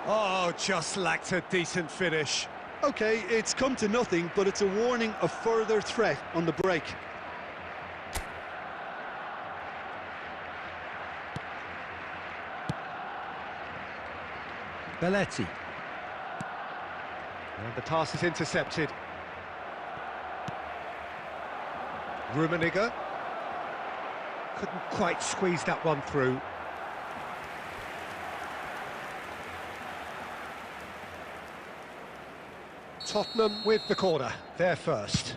Oh, just lacked a decent finish. OK, it's come to nothing, but it's a warning of further threat on the break. Belletti. And the pass is intercepted. Rummenigge couldn't quite squeeze that one through. Tottenham with the corner, they're first.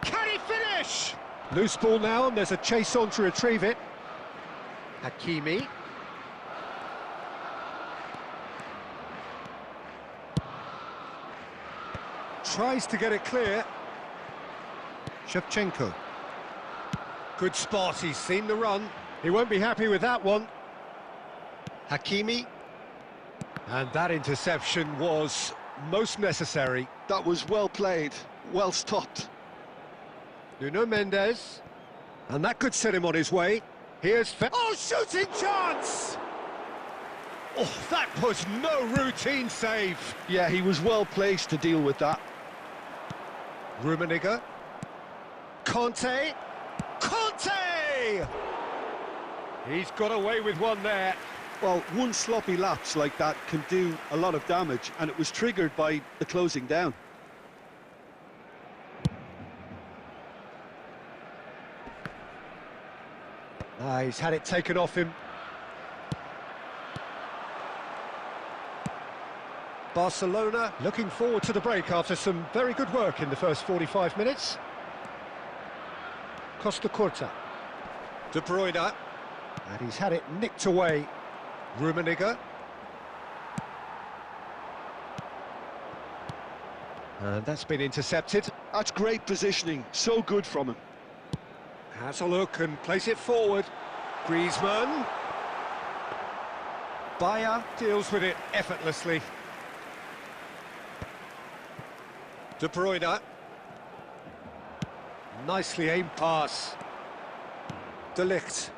Can he finish? Loose ball now, and there's a chase on to retrieve it. Hakimi. Tries to get it clear. Shevchenko. Good spot, he's seen the run. He won't be happy with that one. Hakimi. And that interception was most necessary. That was well played, well stopped. Nuno Mendes. And that could set him on his way. Here's... Oh, shooting chance! Oh, that was no routine save. Yeah, he was well placed to deal with that. Rummenigge. Conte. Conte! He's got away with one there. Well, one sloppy lapse like that can do a lot of damage, and it was triggered by the closing down. He's had it taken off him. Barcelona looking forward to the break after some very good work in the first 45 minutes. Costa Curta. De Bruyne. And he's had it nicked away. Rummenigge. And that's been intercepted. That's great positioning, so good from him. Has a look and plays it forward. Griezmann. Bayer deals with it effortlessly. De Bruyne. Nicely aimed pass. De Ligt.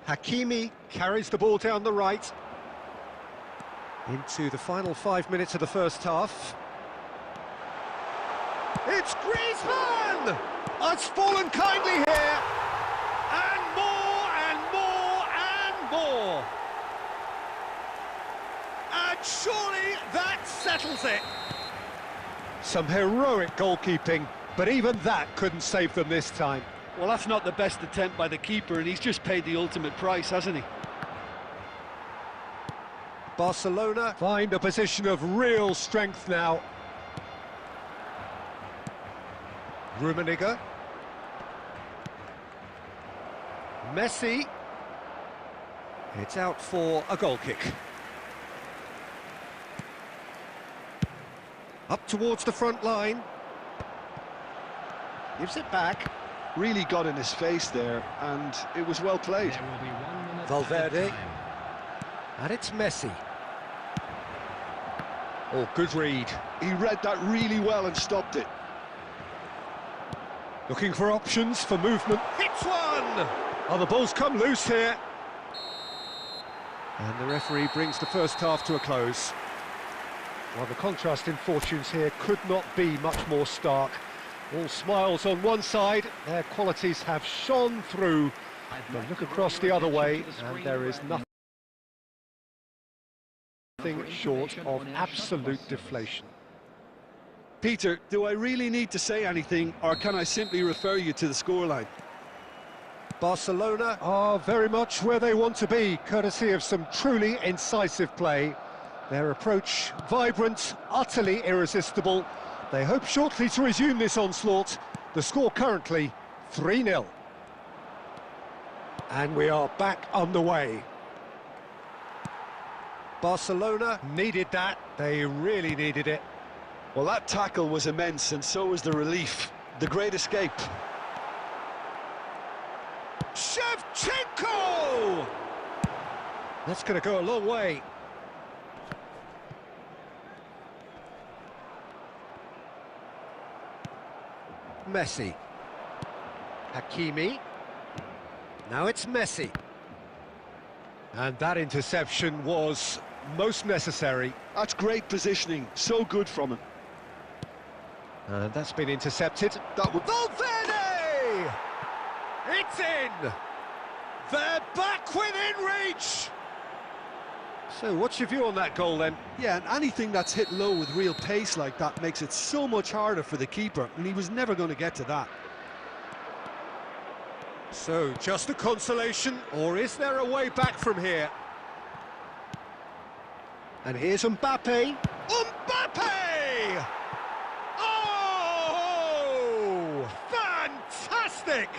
Hakimi carries the ball down the right. Into the final 5 minutes of the first half. It's Griezmann! It's fallen kindly here. And more, and more, and more. And surely that settles it. Some heroic goalkeeping, but even that couldn't save them this time. Well, that's not the best attempt by the keeper, and he's just paid the ultimate price, hasn't he? Barcelona find a position of real strength now. Rummenigge. Messi. It's out for a goal kick. Up towards the front line. Gives it back. Really got in his face there, and it was well played. There will be 1 minute Valverde. added time. And it's Messi. Oh, good read. He read that really well and stopped it. Looking for options for movement. Hits one! Oh, the ball's come loose here. And the referee brings the first half to a close. Well, the contrast in fortunes here could not be much more stark. All smiles on one side, their qualities have shone through. But look across the other way, and there is nothing short of absolute deflation. Peter, do I really need to say anything, or can I simply refer you to the scoreline? Barcelona are very much where they want to be, courtesy of some truly incisive play. Their approach vibrant, utterly irresistible. They hope shortly to resume this onslaught. The score currently 3-0. And we are back underway. Barcelona needed that. They really needed it. Well, that tackle was immense, and so was the relief. The great escape. Shevchenko! That's going to go a long way. Messi. Hakimi. Now it's Messi. And that interception was most necessary. That's great positioning, so good from him. And that's been intercepted. That would... Valverde! It's in! They're back within reach! So what's your view on that goal then? Yeah, and anything that's hit low with real pace like that makes it so much harder for the keeper, and he was never going to get to that. So, just a consolation, or is there a way back from here? And here's Mbappe. Mbappe! Terrific!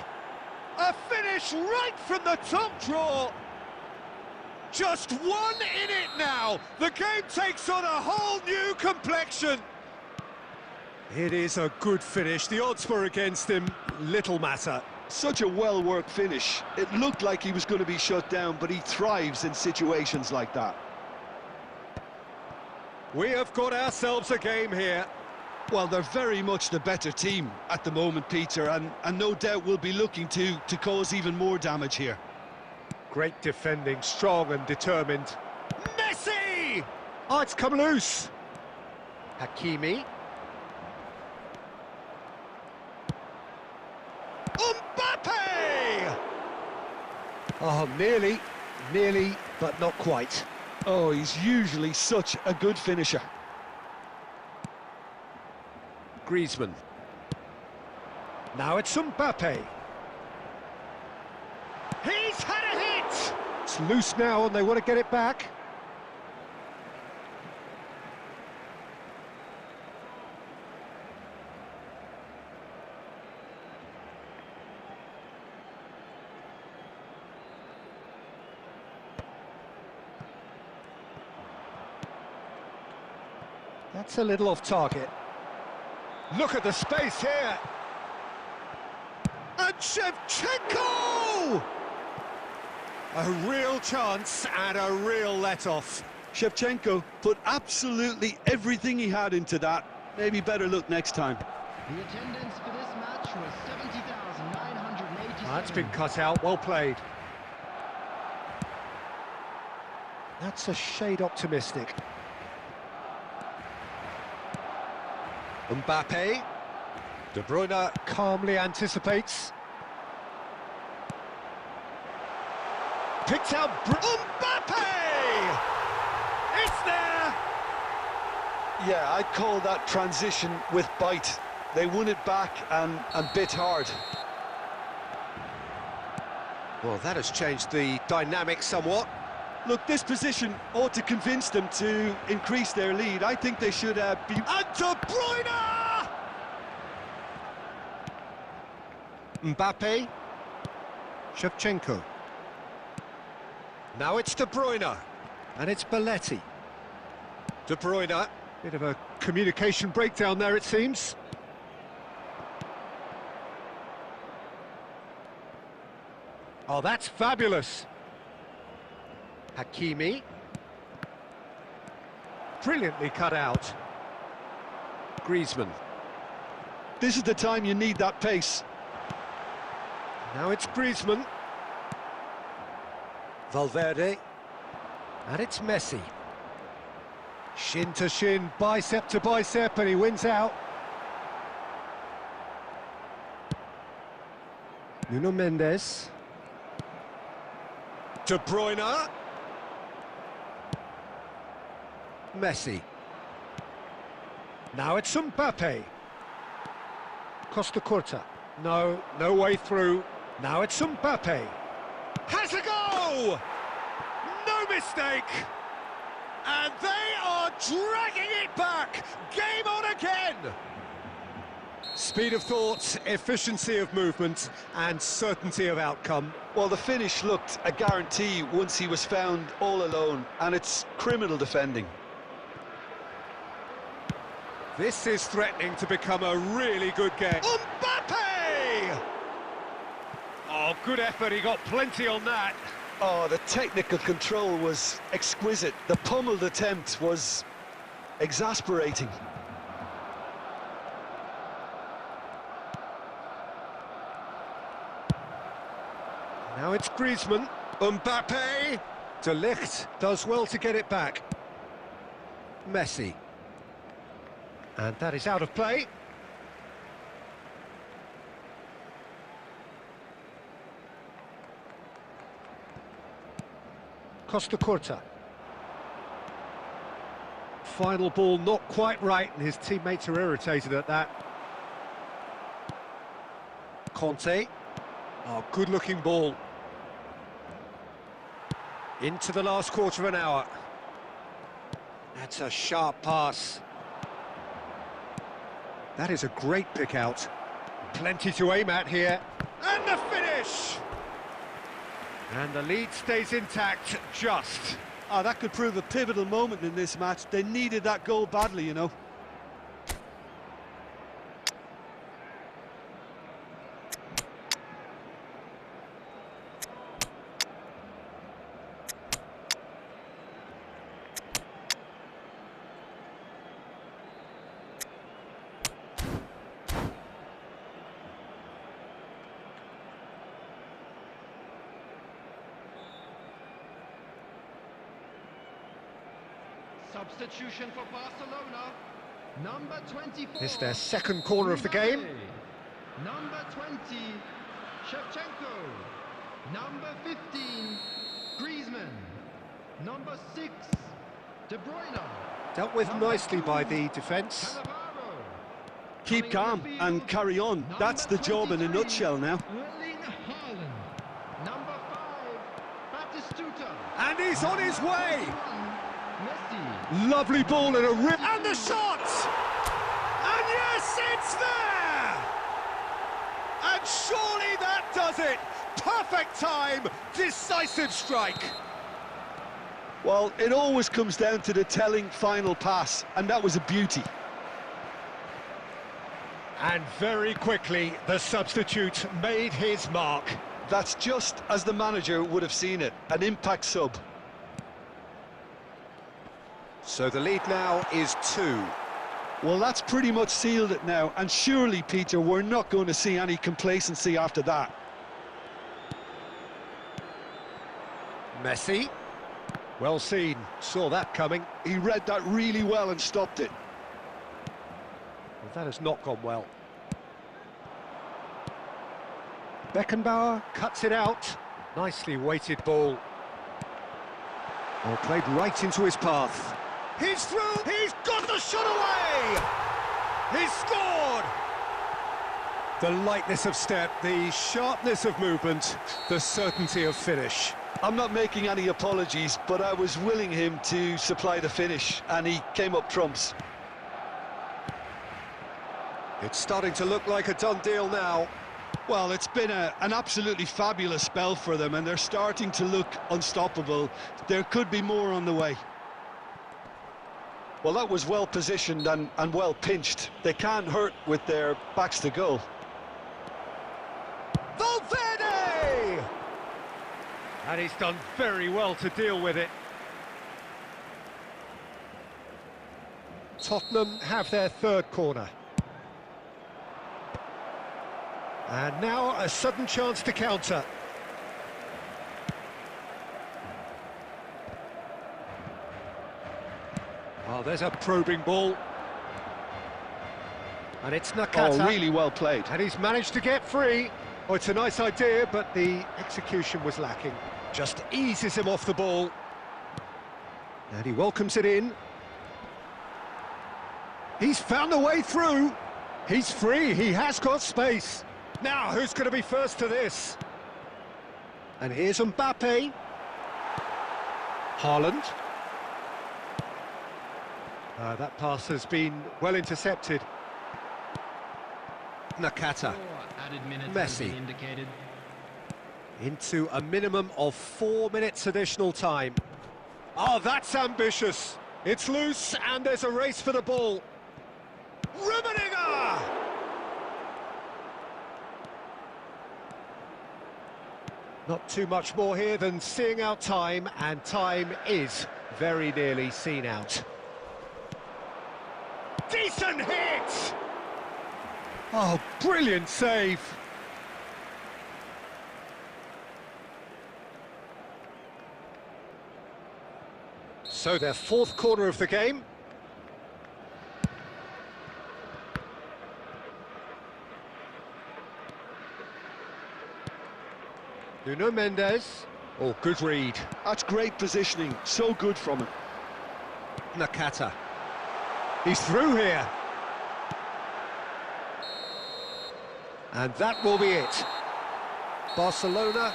A finish right from the top draw. Just 1 in it now. The game takes on a whole new complexion. It is a good finish. The odds were against him. Little matter. Such a well-worked finish. It looked like he was going to be shut down, but he thrives in situations like that. We have got ourselves a game here. Well, they're very much the better team at the moment, Peter, and no doubt will be looking to cause even more damage here. Great defending, strong and determined. Messi! Oh, it's come loose. Hakimi. Mbappe! Oh, nearly, but not quite. Oh, he's usually such a good finisher. Griezmann. Now it's Mbappe. He's had a hit! It's loose now and they want to get it back. That's a little off target. Look at the space here. And Shevchenko! A real chance and a real let-off. Shevchenko put absolutely everything he had into that. Maybe better look next time. The attendance for this match was 70,987. That's been cut out, well played. That's a shade optimistic. Mbappe. De Bruyne calmly anticipates. Picked out Mbappe! It's there! Yeah, I'd call that transition with bite. They won it back and bit hard. Well, that has changed the dynamic somewhat. Look, this position ought to convince them to increase their lead. I think they should be... And De Bruyne! Mbappe. Shevchenko. Now it's De Bruyne. And it's Belletti. De Bruyne. Bit of a communication breakdown there, it seems. Oh, that's fabulous. Hakimi. Brilliantly cut out. Griezmann. This is the time you need that pace. Now it's Griezmann. Valverde. And it's Messi. Shin to shin, bicep to bicep, and he wins out. Nuno Mendes. De Bruyne. Messi. Now it's Mbappe. Costa Curta. No way through. Now it's Mbappe. Has a go! No mistake! And they are dragging it back! Game on again! Speed of thought, efficiency of movement, and certainty of outcome. Well, the finish looked a guarantee once he was found all alone, and it's criminal defending. This is threatening to become a really good game. Mbappe! Oh, good effort, he got plenty on that. Oh, the technical control was exquisite. The pummeled attempt was exasperating. Now it's Griezmann. Mbappe! De Ligt does well to get it back. Messi. And that is out of play. Costa Curta. Final ball not quite right, and his teammates are irritated at that. Conte. Oh, good-looking ball. Into the last quarter of an hour. That's a sharp pass. That is a great pick out. Plenty to aim at here. And the finish! And the lead stays intact, just. Ah, that could prove a pivotal moment in this match. They needed that goal badly, you know. Substitution for Barcelona. Number 24. It's their second corner of the game. Number 20, Shevchenko. Number 15, Griezmann. Number 6, De Bruyne. Dealt with nicely by the defence. Cannavaro. Keep calm and carry on. That's the job in a nutshell now. Erling Haaland. Number 5, Batistuta. And he's on his way! 21, Messi. Lovely ball in a rip. And the shot! And yes, it's there! And surely that does it! Perfect time, decisive strike. Well, it always comes down to the telling final pass, and that was a beauty. And very quickly, the substitute made his mark. That's just as the manager would have seen it, an impact sub. So the lead now is 2. Well, that's pretty much sealed it now, and surely, Peter, we're not going to see any complacency after that. Messi. Well seen, saw that coming. He read that really well and stopped it. Well, that has not gone well. Beckenbauer cuts it out. Nicely weighted ball. Well, played right into his path. He's through! He's got the shot away! He's scored! The lightness of step, the sharpness of movement, the certainty of finish. I'm not making any apologies, but I was willing him to supply the finish, and he came up trumps. It's starting to look like a done deal now. Well, it's been an absolutely fabulous spell for them, and they're starting to look unstoppable. There could be more on the way. Well, that was well positioned and well pinched. They can't hurt with their backs to goal. Valverde! And he's done very well to deal with it. Tottenham have their third corner. And now a sudden chance to counter. Oh, there's a probing ball. And it's Nakata. Oh, really well played. And he's managed to get free. Oh, it's a nice idea, but the execution was lacking. Just eases him off the ball. And he welcomes it in. He's found a way through. He's free, he has got space. Now, who's going to be first to this? And here's Mbappe. Haaland. That pass has been well intercepted. Nakata. Messi. Into a minimum of 4 minutes additional time. Oh, that's ambitious. It's loose and there's a race for the ball. Rummenigge! Not too much more here than seeing out time, and time is very nearly seen out. Decent hit! Oh, brilliant save! So their fourth corner of the game. Nuno Mendes. Oh, good read. That's great positioning, so good from him. Nakata. He's through here. And that will be it. Barcelona